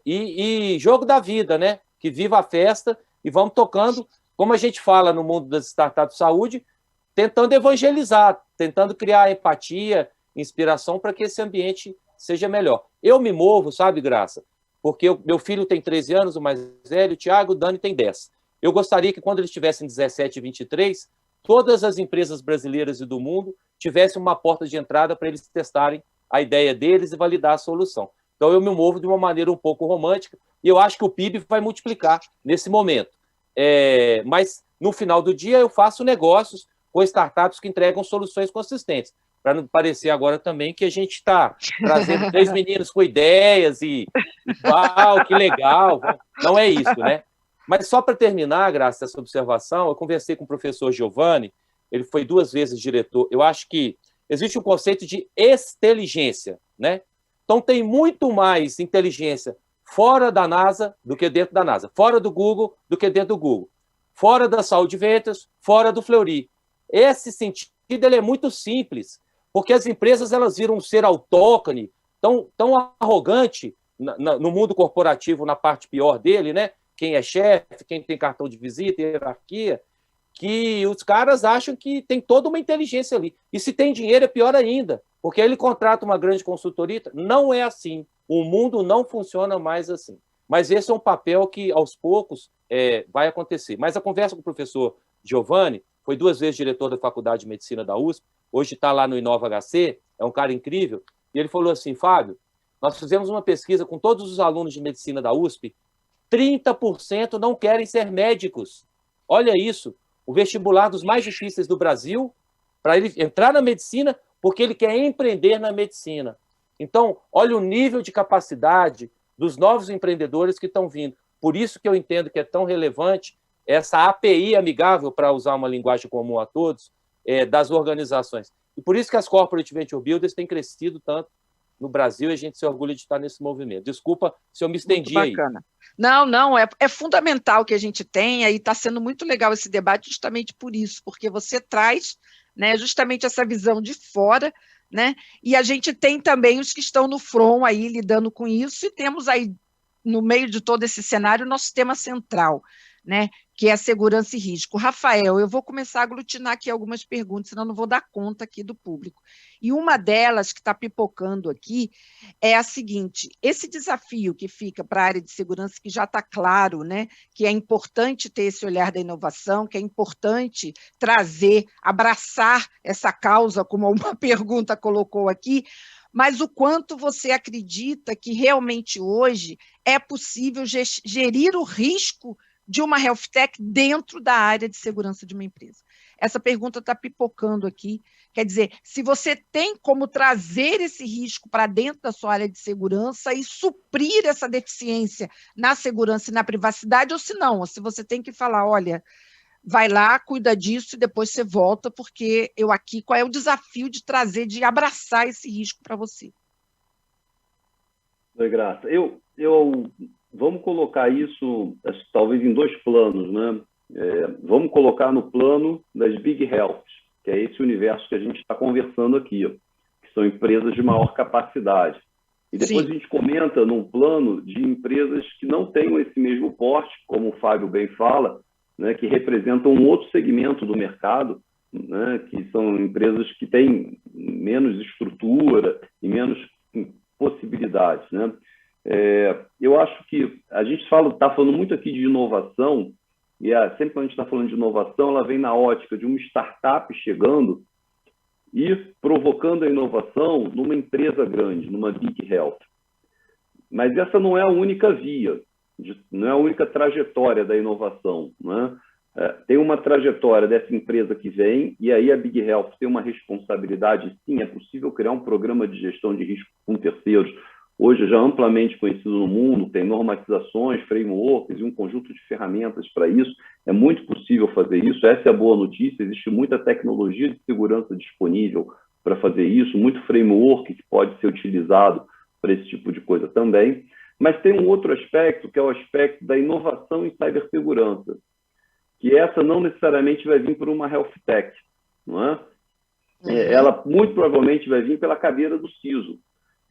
E jogo da vida, né? Que viva a festa e vamos tocando, como a gente fala no mundo das startups de saúde, tentando evangelizar, tentando criar empatia, inspiração para que esse ambiente seja melhor. Eu me movo, sabe, Graça? Porque meu filho tem 13 anos, o mais velho, o Thiago, o Dani tem 10. Eu gostaria que quando eles tivessem 17 e 23, todas as empresas brasileiras e do mundo tivessem uma porta de entrada para eles testarem a ideia deles e validar a solução. Então, eu me movo de uma maneira um pouco romântica e eu acho que o PIB vai multiplicar nesse momento. Mas, no final do dia, eu faço negócios com startups que entregam soluções consistentes, para não parecer agora também que a gente está trazendo 3 meninos com ideias e uau, que legal. Não é isso, né? Mas só para terminar, graças a essa observação, eu conversei com o professor Giovanni, ele foi 2 vezes diretor. Eu acho que existe um conceito de exteligência, né? Então, tem muito mais inteligência fora da NASA do que dentro da NASA, fora do Google do que dentro do Google, fora da Saúde Ventures, fora do Fleury. Esse sentido ele é muito simples, porque as empresas elas viram um ser autóctone, tão arrogante no mundo corporativo, na parte pior dele, né? Quem é chefe, quem tem cartão de visita, hierarquia, que os caras acham que tem toda uma inteligência ali. E se tem dinheiro é pior ainda, porque ele contrata uma grande consultoria. Não é assim. O mundo não funciona mais assim. Mas esse é um papel que, aos poucos, vai acontecer. Mas a conversa com o professor Giovanni, foi 2 vezes diretor da Faculdade de Medicina da USP, hoje está lá no Inova HC, é um cara incrível, e ele falou assim, Fábio, nós fizemos uma pesquisa com todos os alunos de medicina da USP, 30% não querem ser médicos. Olha isso, o vestibular dos mais difíceis do Brasil, para ele entrar na medicina, porque ele quer empreender na medicina. Então, olha o nível de capacidade dos novos empreendedores que estão vindo. Por isso que eu entendo que é tão relevante essa API amigável, para usar uma linguagem comum a todos, das organizações. E por isso que as Corporate Venture Builders têm crescido tanto no Brasil e a gente se orgulha de estar nesse movimento. Desculpa se eu me estendi aí. Bacana. Não, é fundamental que a gente tenha, e está sendo muito legal esse debate justamente por isso, porque você traz, né, justamente essa visão de fora, né, e a gente tem também os que estão no front aí lidando com isso, e temos aí, no meio de todo esse cenário, o nosso tema central, né, que é a segurança e risco. Rafael, eu vou começar a aglutinar aqui algumas perguntas, senão não vou dar conta aqui do público. E uma delas que está pipocando aqui é a seguinte, esse desafio que fica para a área de segurança, que já está claro, né, que é importante ter esse olhar da inovação, que é importante trazer, abraçar essa causa, como uma pergunta colocou aqui, mas o quanto você acredita que realmente hoje é possível gerir o risco de uma health tech dentro da área de segurança de uma empresa? Essa pergunta está pipocando aqui. Quer dizer, se você tem como trazer esse risco para dentro da sua área de segurança e suprir essa deficiência na segurança e na privacidade, ou se não, ou se você tem que falar, olha, vai lá, cuida disso e depois você volta, porque eu aqui, qual é o desafio de trazer, de abraçar esse risco para você? Oi, Graça. vamos colocar isso talvez em dois planos, né? Vamos colocar no plano das Big Health, que é esse universo que a gente está conversando aqui, ó, que são empresas de maior capacidade. E depois a gente comenta num plano de empresas que não tenham esse mesmo porte, como o Fábio bem fala, né, que representam um outro segmento do mercado, né, que são empresas que têm menos estrutura e menos possibilidades, né? Eu acho que a gente está falando muito aqui de inovação, e sempre quando a gente está falando de inovação, ela vem na ótica de uma startup chegando e provocando a inovação numa empresa grande, numa Big Health. Mas essa não é a única via, não é a única trajetória da inovação, né? Tem uma trajetória dessa empresa que vem, e aí a Big Health tem uma responsabilidade, sim, é possível criar um programa de gestão de risco com terceiros, hoje já amplamente conhecido no mundo, tem normatizações, frameworks e um conjunto de ferramentas para isso. É muito possível fazer isso, essa é a boa notícia, existe muita tecnologia de segurança disponível para fazer isso, muito framework que pode ser utilizado para esse tipo de coisa também. Mas tem um outro aspecto, que é o aspecto da inovação em cibersegurança, que essa não necessariamente vai vir por uma health tech, não é? Ela muito provavelmente vai vir pela cadeira do CISO.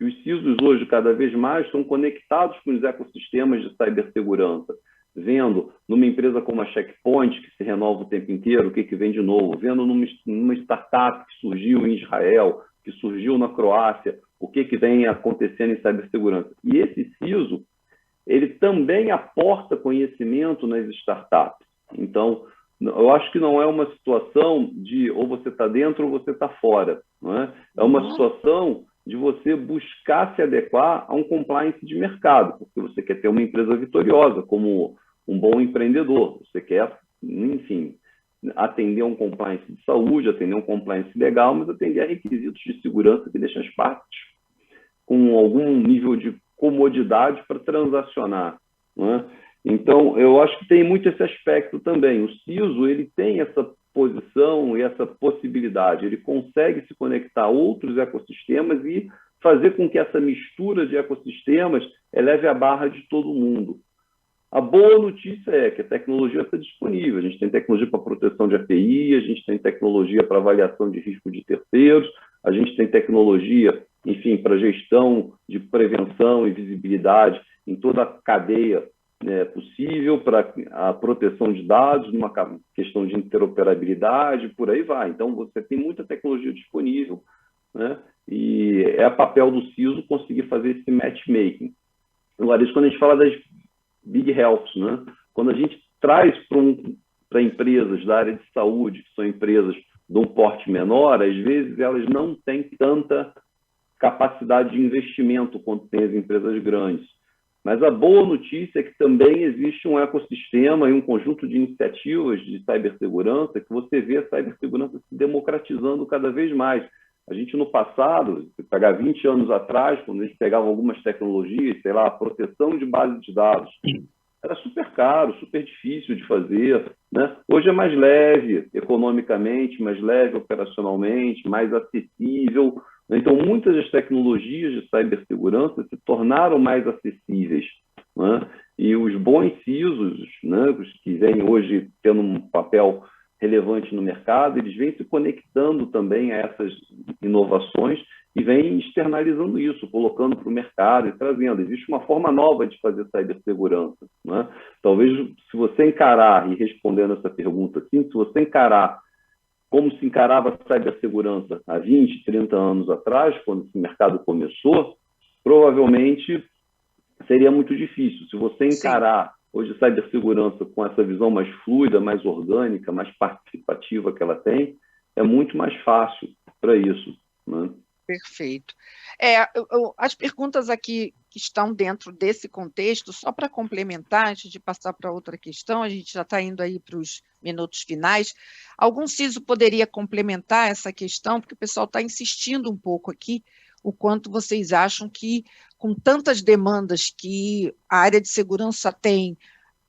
E os CISOs hoje, cada vez mais, estão conectados com os ecossistemas de cibersegurança, vendo numa empresa como a Checkpoint, que se renova o tempo inteiro, o que vem de novo, vendo numa startup que surgiu em Israel, que surgiu na Croácia, o que vem acontecendo em cibersegurança. E esse CISO, ele também aporta conhecimento nas startups. Então, eu acho que não é uma situação de ou você está dentro ou você está fora, não é? É uma situação de você buscar se adequar a um compliance de mercado, porque você quer ter uma empresa vitoriosa, como um bom empreendedor. Você quer, enfim, atender a um compliance de saúde, atender a um compliance legal, mas atender a requisitos de segurança que deixam as partes com algum nível de comodidade para transacionar, não é? Então, eu acho que tem muito esse aspecto também. O CISO, ele tem essa posição e essa possibilidade, ele consegue se conectar a outros ecossistemas e fazer com que essa mistura de ecossistemas eleve a barra de todo mundo. A boa notícia é que a tecnologia está disponível, a gente tem tecnologia para proteção de API, a gente tem tecnologia para avaliação de risco de terceiros, a gente tem tecnologia, enfim, para gestão de prevenção e visibilidade em toda a cadeia possível, para a proteção de dados, numa questão de interoperabilidade, por aí vai. Então, você tem muita tecnologia disponível, né? E é papel do CISO conseguir fazer esse matchmaking. Agora, isso quando a gente fala das Big Health, né? Quando a gente traz para empresas da área de saúde, que são empresas de um porte menor, às vezes elas não têm tanta capacidade de investimento quanto tem as empresas grandes. Mas a boa notícia é que também existe um ecossistema e um conjunto de iniciativas de cibersegurança que você vê a cibersegurança se democratizando cada vez mais. A gente, no passado, se pegar 20 anos atrás, quando a gente pegava algumas tecnologias, sei lá, proteção de base de dados, era super caro, super difícil de fazer, né? Hoje é mais leve economicamente, mais leve operacionalmente, mais acessível. Então, muitas das tecnologias de cibersegurança se tornaram mais acessíveis, né? E os bons CISOs, né, os que vêm hoje tendo um papel relevante no mercado, eles vêm se conectando também a essas inovações e vêm externalizando isso, colocando para o mercado e trazendo. Existe uma forma nova de fazer cibersegurança, né? Talvez, se você encarar, e respondendo essa pergunta assim, se você encarar como se encarava a cibersegurança há 20, 30 anos atrás, quando esse mercado começou, provavelmente seria muito difícil. Se você encarar hoje a cibersegurança com essa visão mais fluida, mais orgânica, mais participativa que ela tem, é muito mais fácil para isso, né? Perfeito. As perguntas aqui que estão dentro desse contexto, só para complementar, antes de passar para outra questão, a gente já está indo aí para os minutos finais. Algum CISO poderia complementar essa questão, porque o pessoal está insistindo um pouco aqui, o quanto vocês acham que, com tantas demandas que a área de segurança tem,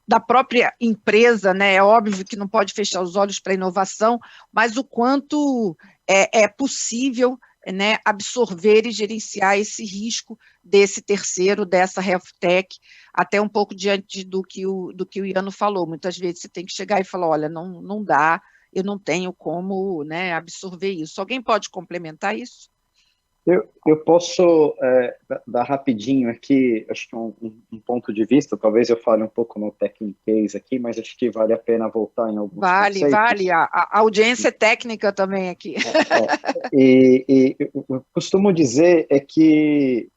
da própria empresa, né? É óbvio que não pode fechar os olhos para a inovação, mas o quanto é possível né, absorver e gerenciar esse risco desse terceiro, dessa health tech, até um pouco diante do que o Iano falou. Muitas vezes você tem que chegar e falar, olha, não dá, eu não tenho como, né, absorver isso. Alguém pode complementar isso? Eu posso dar rapidinho aqui, acho que um ponto de vista, talvez eu fale um pouco no Tech Case aqui, mas acho que vale a pena voltar em alguns conceitos. Vale, a audiência é técnica também aqui. E eu costumo dizer que,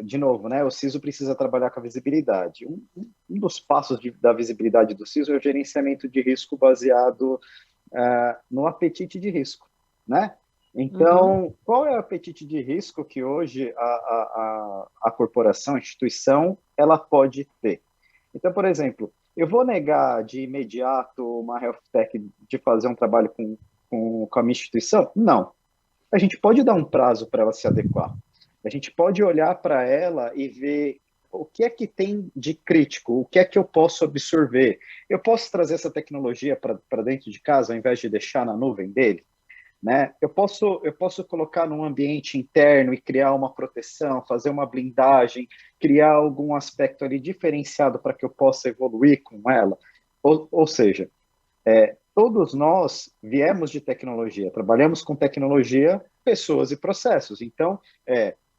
de novo, né, o CISO precisa trabalhar com a visibilidade. Um dos passos da visibilidade do CISO é o gerenciamento de risco baseado no apetite de risco, né? Então, qual é o apetite de risco que hoje a corporação, a instituição, ela pode ter? Então, por exemplo, eu vou negar de imediato uma health tech de fazer um trabalho com a minha instituição? Não. A gente pode dar um prazo para ela se adequar. A gente pode olhar para ela e ver o que é que tem de crítico, o que é que eu posso absorver. Eu posso trazer essa tecnologia para dentro de casa ao invés de deixar na nuvem dele? Né? Eu posso colocar num ambiente interno e criar uma proteção, fazer uma blindagem, criar algum aspecto ali diferenciado para que eu possa evoluir com ela. Ou seja, todos nós viemos de tecnologia, trabalhamos com tecnologia, pessoas e processos. Então,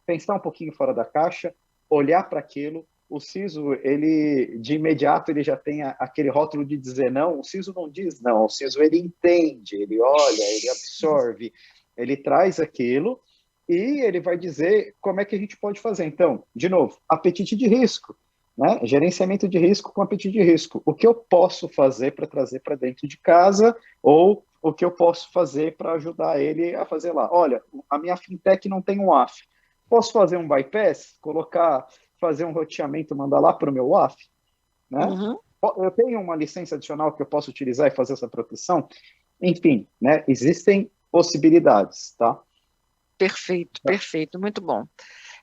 pensar um pouquinho fora da caixa, olhar para aquilo. O CISO, ele, de imediato, ele já tem aquele rótulo de dizer não. O CISO não diz não. O CISO, ele entende, ele olha, ele absorve, ele traz aquilo e ele vai dizer como é que a gente pode fazer. Então, de novo, apetite de risco, né? Gerenciamento de risco com apetite de risco. O que eu posso fazer para trazer para dentro de casa ou o que eu posso fazer para ajudar ele a fazer lá? Olha, a minha fintech não tem um WAF. Posso fazer um bypass? Fazer um roteamento, mandar lá para o meu WAF, né? Eu tenho uma licença adicional que eu posso utilizar e fazer essa proteção. Enfim, né? Existem possibilidades, tá? Perfeito, muito bom.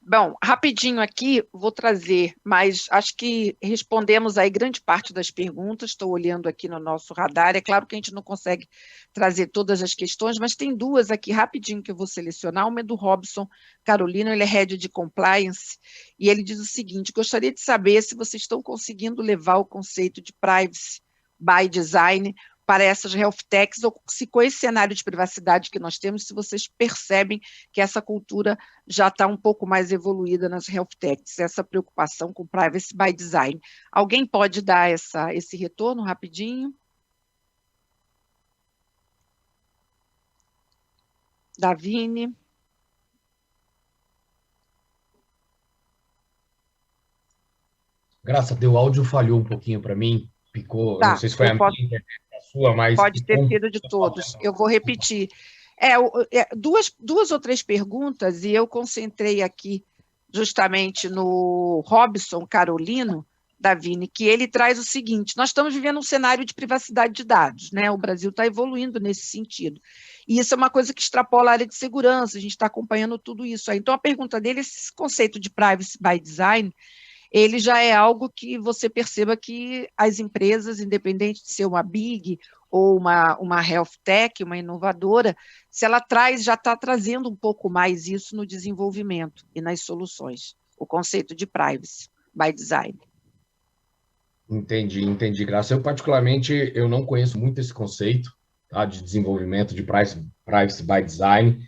Bom, rapidinho aqui, vou trazer, mas acho que respondemos aí grande parte das perguntas, estou olhando aqui no nosso radar, é claro que a gente não consegue trazer todas as questões, mas tem duas aqui rapidinho que eu vou selecionar, uma é do Robson Carolino, ele é Head de Compliance, e ele diz o seguinte, gostaria de saber se vocês estão conseguindo levar o conceito de Privacy by Design para essas health techs, ou se com esse cenário de privacidade que nós temos, se vocês percebem que essa cultura já está um pouco mais evoluída nas health techs, essa preocupação com privacy by design. Alguém pode dar esse retorno rapidinho? Davine? Graça, teu áudio falhou um pouquinho para mim, picou, tá, não sei se foi a minha internet, a sua, mas... Pode ter sido de todos, eu vou repetir. Duas ou três perguntas, e eu concentrei aqui justamente no Robson Carolino, Davine, que ele traz o seguinte, nós estamos vivendo um cenário de privacidade de dados, né? O Brasil está evoluindo nesse sentido, e isso é uma coisa que extrapola a área de segurança, a gente está acompanhando tudo isso aí. Então, a pergunta dele, esse conceito de privacy by design, ele já é algo que você perceba que as empresas, independente de ser uma big ou uma health tech, uma inovadora, se ela já está trazendo um pouco mais isso no desenvolvimento e nas soluções, o conceito de privacy by design. Entendi, Graça. Eu, particularmente, eu não conheço muito esse conceito, tá, de desenvolvimento de privacy by design,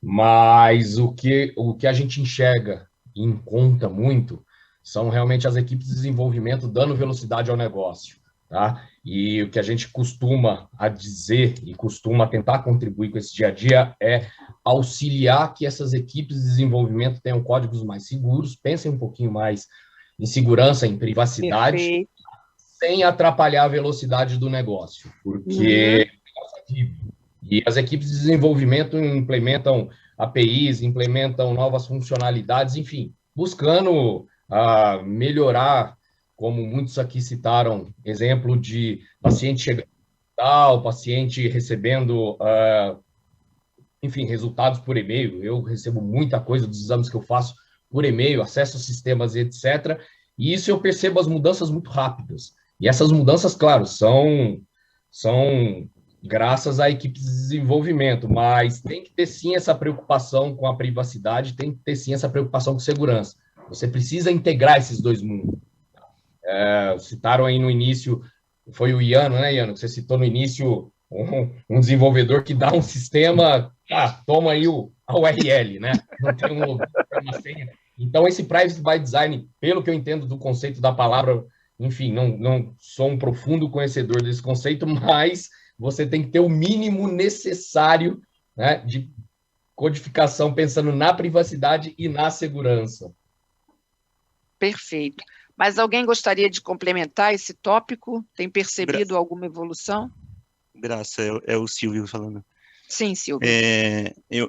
mas o que a gente enxerga e encontra muito são realmente as equipes de desenvolvimento dando velocidade ao negócio, tá? E o que a gente costuma a dizer e costuma tentar contribuir com esse dia a dia é auxiliar que essas equipes de desenvolvimento tenham códigos mais seguros, pensem um pouquinho mais em segurança, em privacidade, perfeito, sem atrapalhar a velocidade do negócio, porque e as equipes de desenvolvimento implementam APIs, implementam novas funcionalidades, enfim, buscando melhorar, como muitos aqui citaram, exemplo de paciente chegando ao paciente recebendo, enfim, resultados por e-mail. Eu recebo muita coisa dos exames que eu faço por e-mail, acesso a sistemas, etc. E isso eu percebo as mudanças muito rápidas. E essas mudanças, claro, são graças à equipe de desenvolvimento, mas tem que ter sim essa preocupação com a privacidade, tem que ter sim essa preocupação com segurança. Você precisa integrar esses dois mundos. Citaram aí no início, foi o Iano, né, Iano, que você citou no início, um desenvolvedor que dá um sistema, toma aí a URL, né? Não tem uma senha. Então, esse Privacy by Design, pelo que eu entendo do conceito da palavra, enfim, não sou um profundo conhecedor desse conceito, mas você tem que ter o mínimo necessário, né, de codificação, pensando na privacidade e na segurança. Perfeito. Mas alguém gostaria de complementar esse tópico? Tem percebido alguma evolução? Graça, é o Silvio falando. Sim, Silvio.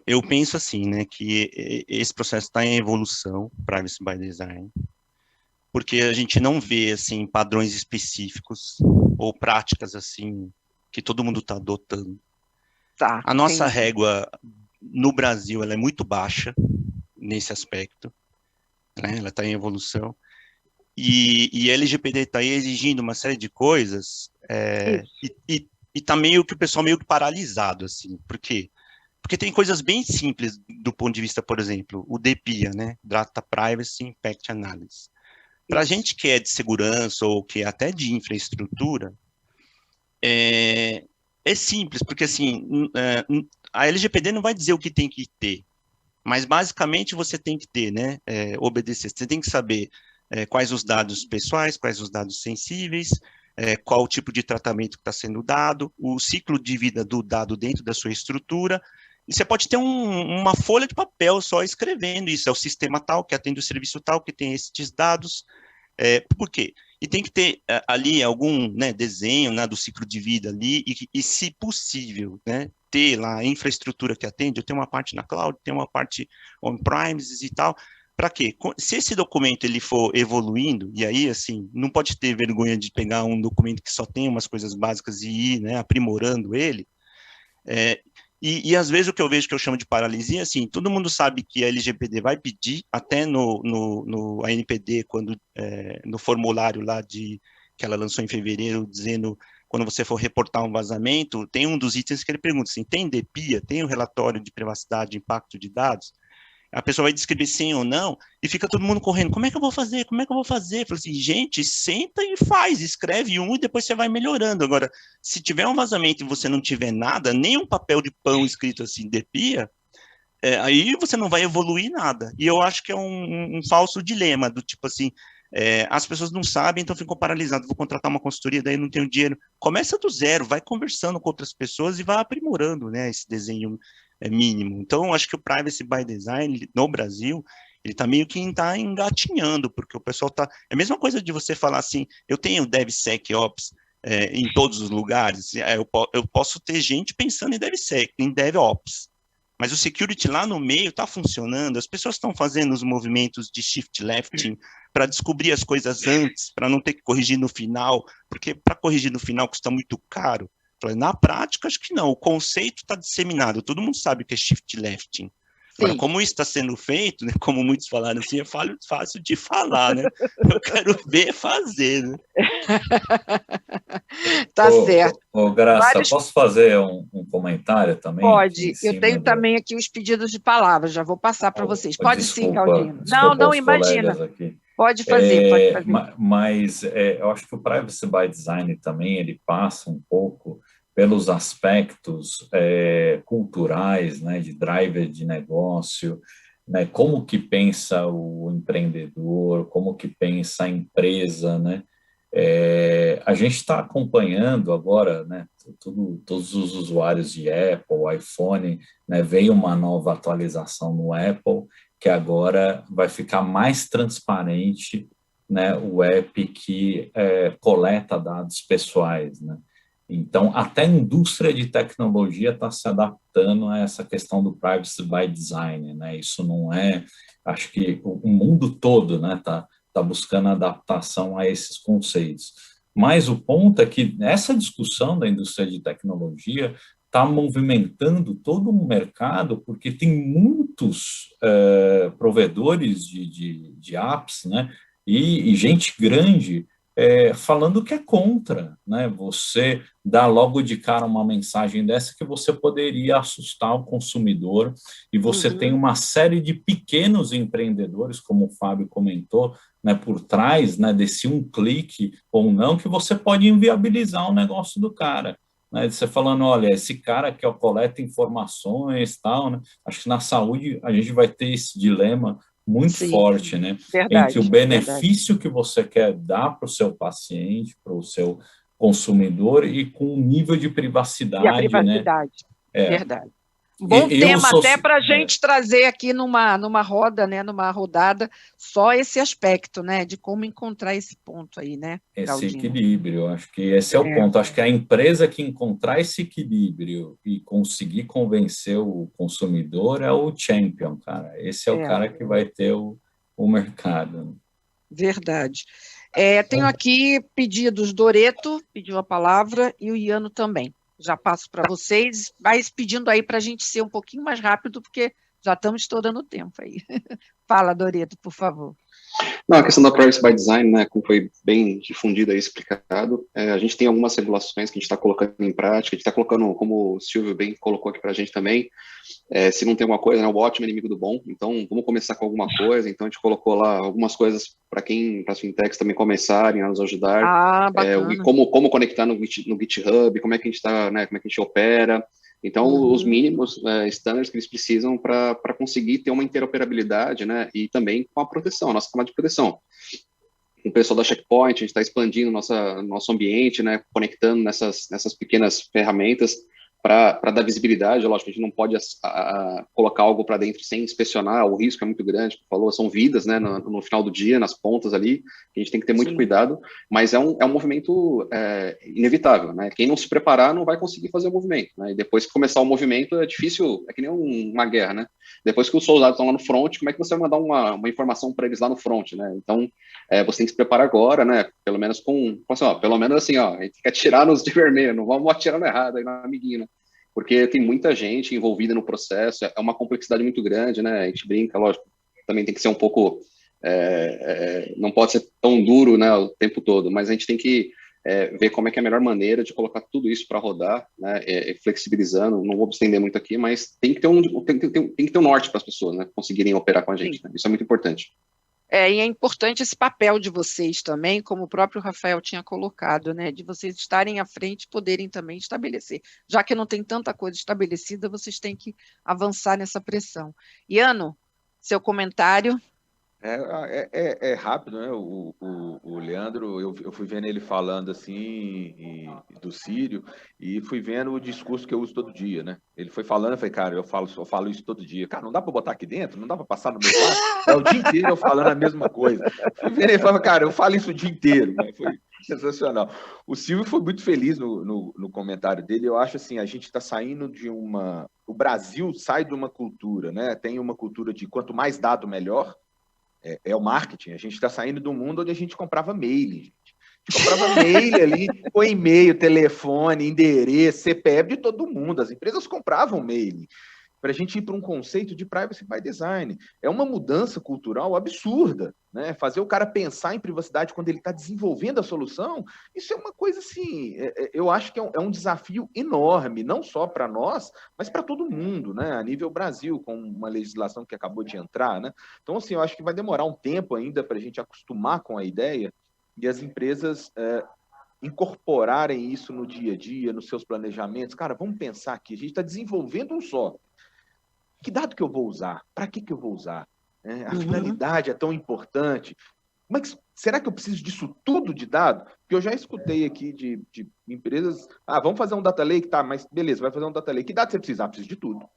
Eu penso assim, né, que esse processo está em evolução, Privacy by Design, porque a gente não vê, assim, padrões específicos ou práticas, assim, que todo mundo está adotando. Tá, a nossa régua no Brasil, ela é muito baixa nesse aspecto, né, ela está em evolução, e a LGPD está aí exigindo uma série de coisas, e está meio que o pessoal meio que paralisado, assim. Por quê? Porque tem coisas bem simples do ponto de vista, por exemplo, o DPIA, né? Data Privacy Impact Analysis. Para a gente que é de segurança ou que é até de infraestrutura, é simples, porque assim, a LGPD não vai dizer o que tem que ter, mas basicamente você tem que ter, né? Obedecer. Você tem que saber quais os dados pessoais, quais os dados sensíveis, qual o tipo de tratamento que está sendo dado, o ciclo de vida do dado dentro da sua estrutura, e você pode ter uma folha de papel só escrevendo isso, é o sistema tal, que atende o serviço tal, que tem esses dados, por quê? E tem que ter ali algum, né, desenho, né, do ciclo de vida ali, e se possível, né, ter lá a infraestrutura que atende, eu tenho uma parte na cloud, tenho uma parte on-premises e tal. Para quê? Se esse documento ele for evoluindo, e aí, assim, não pode ter vergonha de pegar um documento que só tem umas coisas básicas e ir, né, aprimorando ele, e às vezes o que eu vejo que eu chamo de paralisia, assim, todo mundo sabe que a LGPD vai pedir, até no ANPD, quando, no formulário lá que ela lançou em fevereiro, dizendo, quando você for reportar um vazamento, tem um dos itens que ele pergunta, assim, tem DPIA, tem o relatório de privacidade e impacto de dados? A pessoa vai descrever sim ou não, e fica todo mundo correndo, como é que eu vou fazer, como é que eu vou fazer? Fala assim, gente, senta e faz, escreve e depois você vai melhorando. Agora, se tiver um vazamento e você não tiver nada, nem um papel de pão escrito assim, DPIA, aí você não vai evoluir nada. E eu acho que é um falso dilema, do tipo assim, as pessoas não sabem, então ficam paralisadas, vou contratar uma consultoria, daí não tenho dinheiro. Começa do zero, vai conversando com outras pessoas e vai aprimorando, né, esse desenho mínimo. Então, acho que o Privacy by Design no Brasil, ele está meio que engatinhando, porque o pessoal está... É a mesma coisa de você falar assim, eu tenho DevSecOps em todos os lugares, eu posso ter gente pensando em DevSec, em DevOps, mas o security lá no meio está funcionando, as pessoas estão fazendo os movimentos de shift lefting para descobrir as coisas antes, para não ter que corrigir no final, porque para corrigir no final custa muito caro. Na prática, acho que não. O conceito está disseminado. Todo mundo sabe o que é shift lefting. Agora, como isso está sendo feito, né, como muitos falaram assim, é fácil de falar, né? Eu quero ver fazer, né? Tá certo. Graça, posso fazer um comentário também? Pode. Eu tenho também aqui os pedidos de palavra, já vou passar para vocês. Pode sim, Claudino. Não, imagina. Pode fazer, pode fazer. Mas eu acho que o Privacy by Design também, ele passa um pouco pelos aspectos culturais, né, de driver de negócio, né, como que pensa o empreendedor, como que pensa a empresa, né? A gente está acompanhando agora, né, todos os usuários de Apple, iPhone, né, veio uma nova atualização no Apple, que agora vai ficar mais transparente, né, o app que coleta dados pessoais, né? Então, até a indústria de tecnologia está se adaptando a essa questão do Privacy by Design, né? Isso não acho que o mundo todo, né, tá buscando adaptação a esses conceitos. Mas o ponto é que essa discussão da indústria de tecnologia está movimentando todo um mercado, porque tem muitos provedores de apps, né, e gente grande falando que é contra, né? Você dá logo de cara uma mensagem dessa que você poderia assustar o consumidor, e você tem uma série de pequenos empreendedores, como o Fábio comentou, né, por trás, né, desse um clique ou não, que você pode inviabilizar o negócio do cara. Né, você falando, olha, esse cara que coleta informações, tal, né? Acho que na saúde a gente vai ter esse dilema muito forte, né? Verdade, entre o benefício que você quer dar para o seu paciente, para o seu consumidor, e com o nível de privacidade, e a privacidade, né? Verdade. Bom tema até para a gente trazer aqui numa roda, né, numa rodada, só esse aspecto, né, de como encontrar esse ponto aí, né, Esse equilíbrio, eu acho que esse é o ponto. Acho que a empresa que encontrar esse equilíbrio e conseguir convencer o consumidor é o champion, cara. Esse é o cara que vai ter o mercado. Verdade. Tenho aqui pedidos, Doreto pediu a palavra e o Iano também. Já passo para vocês, mas pedindo aí para a gente ser um pouquinho mais rápido, porque já estamos estourando o tempo aí. Fala, Doreto, por favor. Não, a questão da Privacy by Design, né, como foi bem difundida e explicado, a gente tem algumas regulações que a gente está colocando em prática, a gente está colocando, como o Silvio bem colocou aqui para a gente também, se não tem alguma coisa, né, o ótimo é inimigo do bom, então vamos começar com alguma coisa. Então a gente colocou lá algumas coisas para as fintechs também começarem a nos ajudar, como conectar no GitHub, como é que a gente está, né, como é que a gente opera. Então, os mínimos standards que eles precisam para conseguir ter uma interoperabilidade, né, e também com a proteção, a nossa camada de proteção. Com o pessoal da Checkpoint, a gente está expandindo nosso ambiente, né, conectando nessas pequenas ferramentas para dar visibilidade. Lógico, a gente não pode colocar algo para dentro sem inspecionar, o risco é muito grande, como falou, são vidas, né, no final do dia, nas pontas ali, a gente tem que ter muito cuidado, mas é um movimento inevitável, né, quem não se preparar não vai conseguir fazer o movimento, né, e depois que começar o movimento é difícil, é que nem uma guerra, né, depois que os soldados estão lá no front, como é que você vai mandar uma informação para eles lá no front, né, então você tem que se preparar agora, né, pelo menos pelo menos assim, ó, a gente quer atirar-nos de vermelho, não vamos atirar no errado aí no amiguinho, né, porque tem muita gente envolvida no processo, é uma complexidade muito grande, né, a gente brinca, lógico, também tem que ser um pouco, não pode ser tão duro, né, o tempo todo, mas a gente tem que ver como é que é a melhor maneira de colocar tudo isso para rodar, né, flexibilizando, não vou me estender muito aqui, mas tem que ter um norte para as pessoas, né, conseguirem operar com a gente, né, isso é muito importante. E é importante esse papel de vocês também, como o próprio Rafael tinha colocado, né, de vocês estarem à frente e poderem também estabelecer. Já que não tem tanta coisa estabelecida, vocês têm que avançar nessa pressão. Iano, seu comentário? É rápido, né? O Leandro, eu fui vendo ele falando assim do Sírio e fui vendo o discurso que eu uso todo dia, né? Ele foi falando, eu falei, cara, eu falo isso todo dia. Cara, não dá para botar aqui dentro? Não dá para passar no meu quarto? O dia inteiro eu falando a mesma coisa. Fui vendo ele falando, cara, eu falo isso o dia inteiro, né? Foi sensacional. O Silvio foi muito feliz no comentário dele. Eu acho assim, a gente está saindo de uma... O Brasil sai de uma cultura, né? Tem uma cultura de quanto mais dado, melhor. É o marketing. A gente está saindo do mundo onde a gente comprava mail, gente. A gente comprava mail ali, com e-mail, telefone, endereço, CPF de todo mundo. As empresas compravam mail. Para a gente ir para um conceito de privacy by design. É uma mudança cultural absurda, né? Fazer o cara pensar em privacidade quando ele está desenvolvendo a solução, isso é uma coisa assim, eu acho que é um desafio enorme, não só para nós, mas para todo mundo, né? A nível Brasil, com uma legislação que acabou de entrar, né? Então, assim, eu acho que vai demorar um tempo ainda para a gente acostumar com a ideia e as empresas incorporarem isso no dia a dia, nos seus planejamentos. Cara, vamos pensar aqui, a gente está desenvolvendo um software. Que dado que eu vou usar? Para que eu vou usar? A finalidade é tão importante. Será que eu preciso disso tudo de dado? Porque eu já escutei aqui de empresas, vamos fazer um data lake, tá, mas beleza, vai fazer um data lake. Que dado você precisa? Preciso de tudo.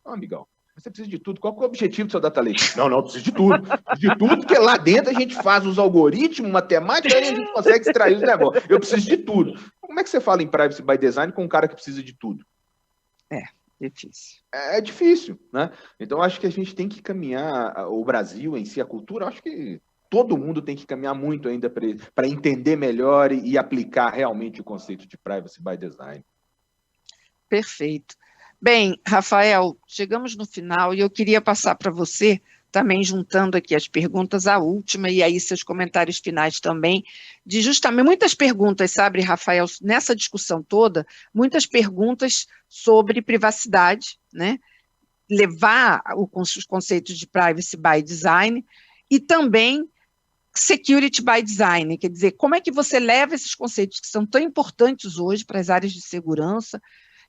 Amigão, você precisa de tudo. Qual que é o objetivo do seu data lake? Não, preciso de tudo. Preciso de tudo, porque lá dentro a gente faz os algoritmos, matemática, e a gente consegue extrair os negócios. Eu preciso de tudo. Como é que você fala em privacy by design com um cara que precisa de tudo? Difícil. É difícil, né? Então, acho que a gente tem que caminhar, o Brasil em si, a cultura, acho que todo mundo tem que caminhar muito ainda para entender melhor e aplicar realmente o conceito de privacy by design. Perfeito. Bem, Rafael, chegamos no final e eu queria passar para você também juntando aqui as perguntas, a última, e aí seus comentários finais também, de justamente muitas perguntas, sabe, Rafael, nessa discussão toda, muitas perguntas sobre privacidade, né? Levar os conceitos de privacy by design e também security by design, quer dizer, como é que você leva esses conceitos que são tão importantes hoje para as áreas de segurança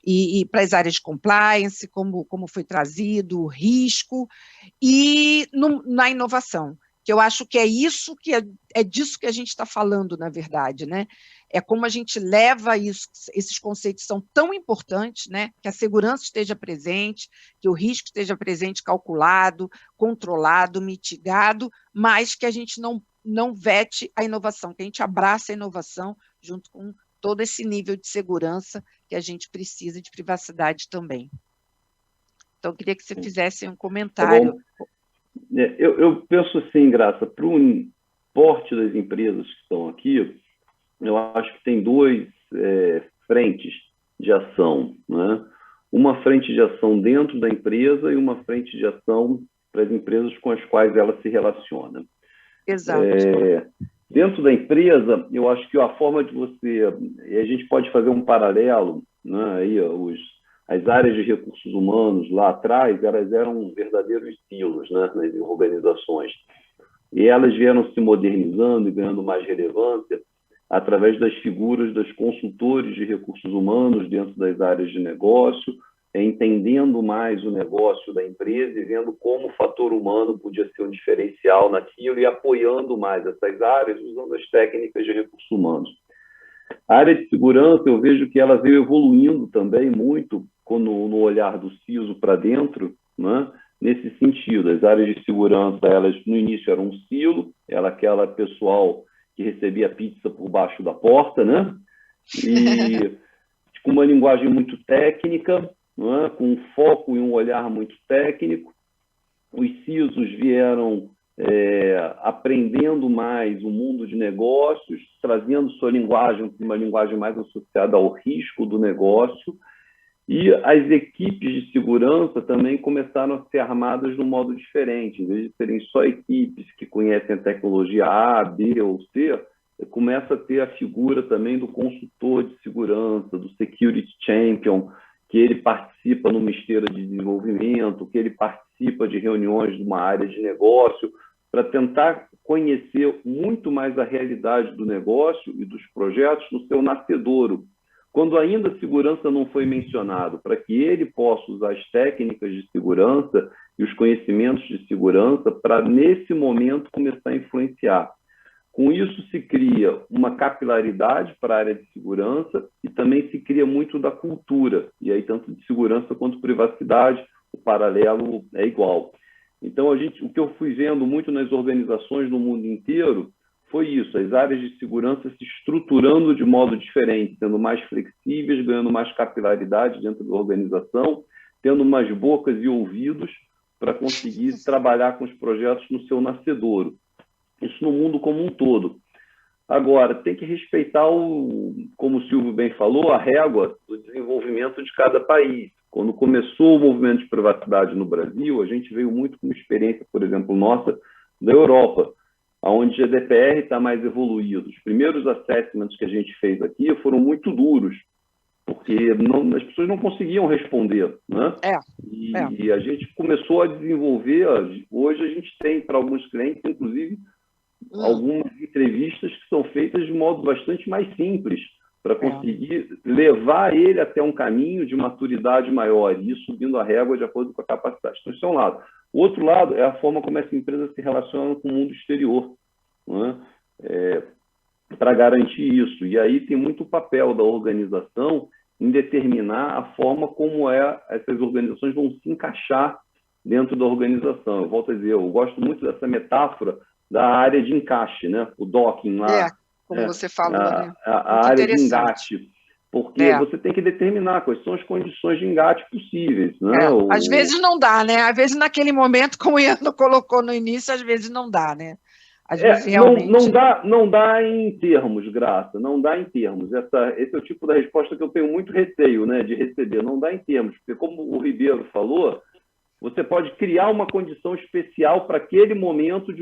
e para as áreas de compliance, como foi trazido, o risco, e na inovação, que eu acho que é isso é disso que a gente está falando, na verdade, né? É como a gente leva isso, esses conceitos são tão importantes, né? Que a segurança esteja presente, que o risco esteja presente, calculado, controlado, mitigado, mas que a gente não vete a inovação, que a gente abraça a inovação junto com todo esse nível de segurança que a gente precisa, de privacidade também. Então, eu queria que você fizesse um comentário. Tá, eu penso assim, Graça, para o porte das empresas que estão aqui, eu acho que tem duas frentes de ação, né? Uma frente de ação dentro da empresa e uma frente de ação para as empresas com as quais ela se relaciona. Exato. Dentro da empresa, eu acho que a forma de você... A gente pode fazer um paralelo, né? Aí, as áreas de recursos humanos lá atrás, elas eram verdadeiros silos, né, nas organizações. E elas vieram se modernizando e ganhando mais relevância através das figuras dos consultores de recursos humanos dentro das áreas de negócio, entendendo mais o negócio da empresa e vendo como o fator humano podia ser um diferencial naquilo e apoiando mais essas áreas usando as técnicas de recursos humanos. A área de segurança, eu vejo que ela veio evoluindo também muito no olhar do CISO para dentro, né? Nesse sentido. As áreas de segurança, elas no início eram um silo, era aquela pessoal que recebia pizza por baixo da porta, né? E com uma linguagem muito técnica, né? Com um foco e um olhar muito técnico. Os CISOs vieram aprendendo mais o mundo de negócios, trazendo sua linguagem, uma linguagem mais associada ao risco do negócio, e as equipes de segurança também começaram a ser armadas de um modo diferente. Em vez de serem só equipes que conhecem a tecnologia A, B ou C, começa a ter a figura também do consultor de segurança, do security champion, que ele participa numa esteira de desenvolvimento, que ele participa de reuniões de uma área de negócio, para tentar conhecer muito mais a realidade do negócio e dos projetos no seu nascedouro, quando ainda a segurança não foi mencionado, para que ele possa usar as técnicas de segurança e os conhecimentos de segurança para, nesse momento, começar a influenciar. Com isso, se cria uma capilaridade para a área de segurança e também se cria muito da cultura, e aí tanto de segurança quanto privacidade, o paralelo é igual. Então, o que eu fui vendo muito nas organizações no mundo inteiro foi isso, as áreas de segurança se estruturando de modo diferente, sendo mais flexíveis, ganhando mais capilaridade dentro da organização, tendo mais bocas e ouvidos para conseguir trabalhar com os projetos no seu nascedouro. Isso no mundo como um todo. Agora, tem que respeitar, como o Silvio bem falou, a régua do desenvolvimento de cada país. Quando começou o movimento de privacidade no Brasil, a gente veio muito com uma experiência, por exemplo, nossa, da Europa, onde o GDPR está mais evoluído. Os primeiros assessments que a gente fez aqui foram muito duros, porque as pessoas não conseguiam responder, né? E a gente começou a desenvolver, hoje a gente tem para alguns clientes, inclusive, algumas entrevistas que são feitas de modo bastante mais simples, para conseguir levar ele até um caminho de maturidade maior, e ir subindo a régua de acordo com a capacidade. Então, isso é um lado. O outro lado é a forma como essa empresa se relaciona com o mundo exterior, né? Para garantir isso. E aí tem muito papel da organização em determinar a forma como essas organizações vão se encaixar dentro da organização. Eu volto a dizer, eu gosto muito dessa metáfora da área de encaixe, né? O docking lá. Como você falou, né? A área de engate, porque você tem que determinar quais são as condições de engate possíveis. Né? Às vezes não dá, né? Às vezes naquele momento, como o Iano colocou no início, às vezes não dá, né? Às vezes realmente... não dá em termos, Graça, não dá em termos. Esse é o tipo da resposta que eu tenho muito receio, né, de receber, não dá em termos, porque como o Ribeiro falou, você pode criar uma condição especial para aquele momento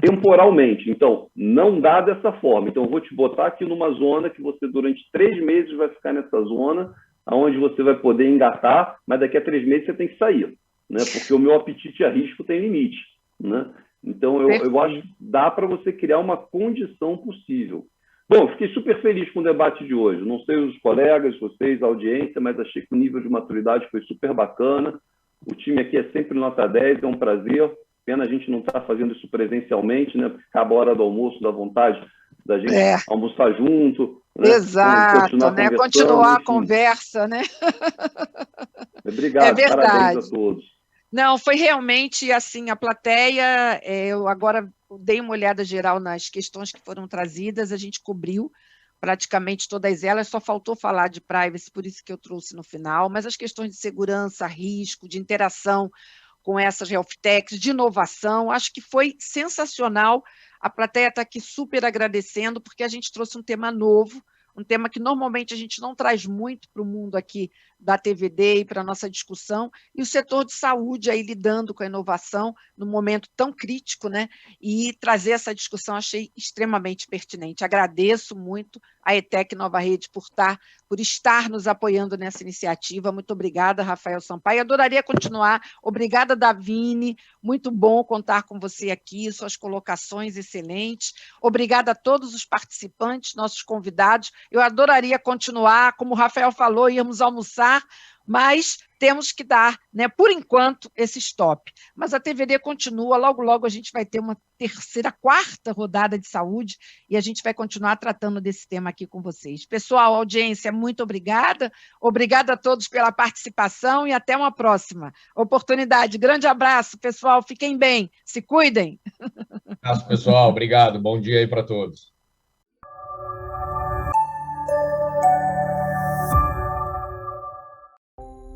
temporalmente. Então, não dá dessa forma. Então, eu vou te botar aqui numa zona que você, durante 3 meses, vai ficar nessa zona, onde você vai poder engatar, mas daqui a 3 meses você tem que sair, né? Porque o meu apetite a risco tem limite, né? Então, eu acho que dá para você criar uma condição possível. Bom, fiquei super feliz com o debate de hoje. Não sei os colegas, vocês, a audiência, mas achei que o nível de maturidade foi super bacana. O time aqui é sempre nota 10, é um prazer. Pena a gente não estar fazendo isso presencialmente, né? Porque acaba a hora do almoço, dá vontade da gente almoçar junto. Né? Exato, né? Continuar a conversa, né? Obrigado, parabéns a todos. Não, foi realmente assim, a plateia, eu agora dei uma olhada geral nas questões que foram trazidas, a gente cobriu praticamente todas elas, só faltou falar de privacy, por isso que eu trouxe no final, mas as questões de segurança, risco, de interação com essas health techs, de inovação, acho que foi sensacional. A plateia está aqui super agradecendo, porque a gente trouxe um tema novo, um tema que normalmente a gente não traz muito para o mundo aqui da TVD e para a nossa discussão, e o setor de saúde aí lidando com a inovação num momento tão crítico, né? E trazer essa discussão achei extremamente pertinente. Agradeço muito a ETEC Nova Rede por estar nos apoiando nessa iniciativa. Muito obrigada, Rafael Sampaio. Adoraria continuar. Obrigada, Davine. Muito bom contar com você aqui, suas colocações excelentes. Obrigada a todos os participantes, nossos convidados. Eu adoraria continuar, como o Rafael falou, íamos almoçar, mas temos que dar, né, por enquanto, esse stop. Mas a TVD continua, logo, logo a gente vai ter uma quarta rodada de saúde e a gente vai continuar tratando desse tema aqui com vocês. Pessoal, audiência, muito obrigada. Obrigada a todos pela participação e até uma próxima oportunidade. Grande abraço, pessoal. Fiquem bem, se cuidem. Abraço, pessoal. Obrigado. Bom dia aí para todos.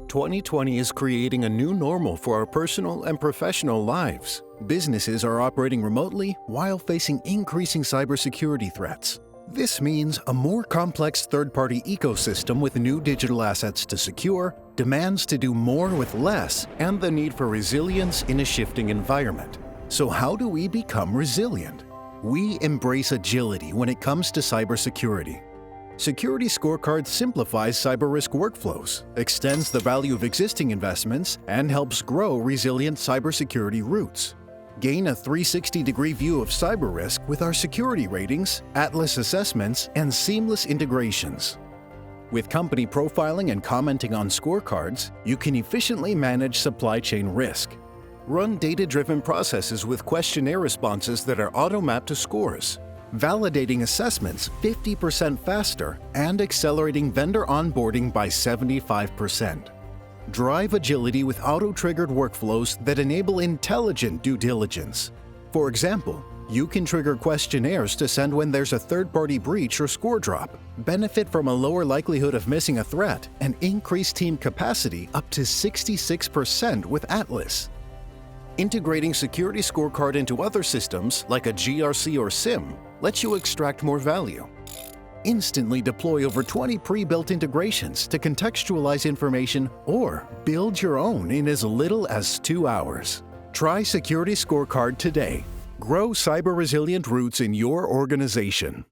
"2020 is creating a new normal for our personal and professional lives. Businesses are operating remotely while facing increasing cybersecurity threats. This means a more complex third-party ecosystem with new digital assets to secure, demands to do more with less, and the need for resilience in a shifting environment. So how do we become resilient? We embrace agility when it comes to cybersecurity. Security Scorecard simplifies cyber risk workflows, extends the value of existing investments, and helps grow resilient cybersecurity routes. Gain a 360-degree view of cyber risk with our security ratings, Atlas assessments, and seamless integrations. With company profiling and commenting on scorecards, you can efficiently manage supply chain risk. Run data-driven processes with questionnaire responses that are auto-mapped to scores, validating assessments 50% faster and accelerating vendor onboarding by 75%. Drive agility with auto-triggered workflows that enable intelligent due diligence. For example, you can trigger questionnaires to send when there's a third-party breach or score drop, benefit from a lower likelihood of missing a threat, and increase team capacity up to 66% with Atlas. Integrating Security Scorecard into other systems, like a GRC or SIM, lets you extract more value. Instantly deploy over 20 pre-built integrations to contextualize information or build your own in as little as 2 hours. Try Security Scorecard today. Grow cyber-resilient routes in your organization.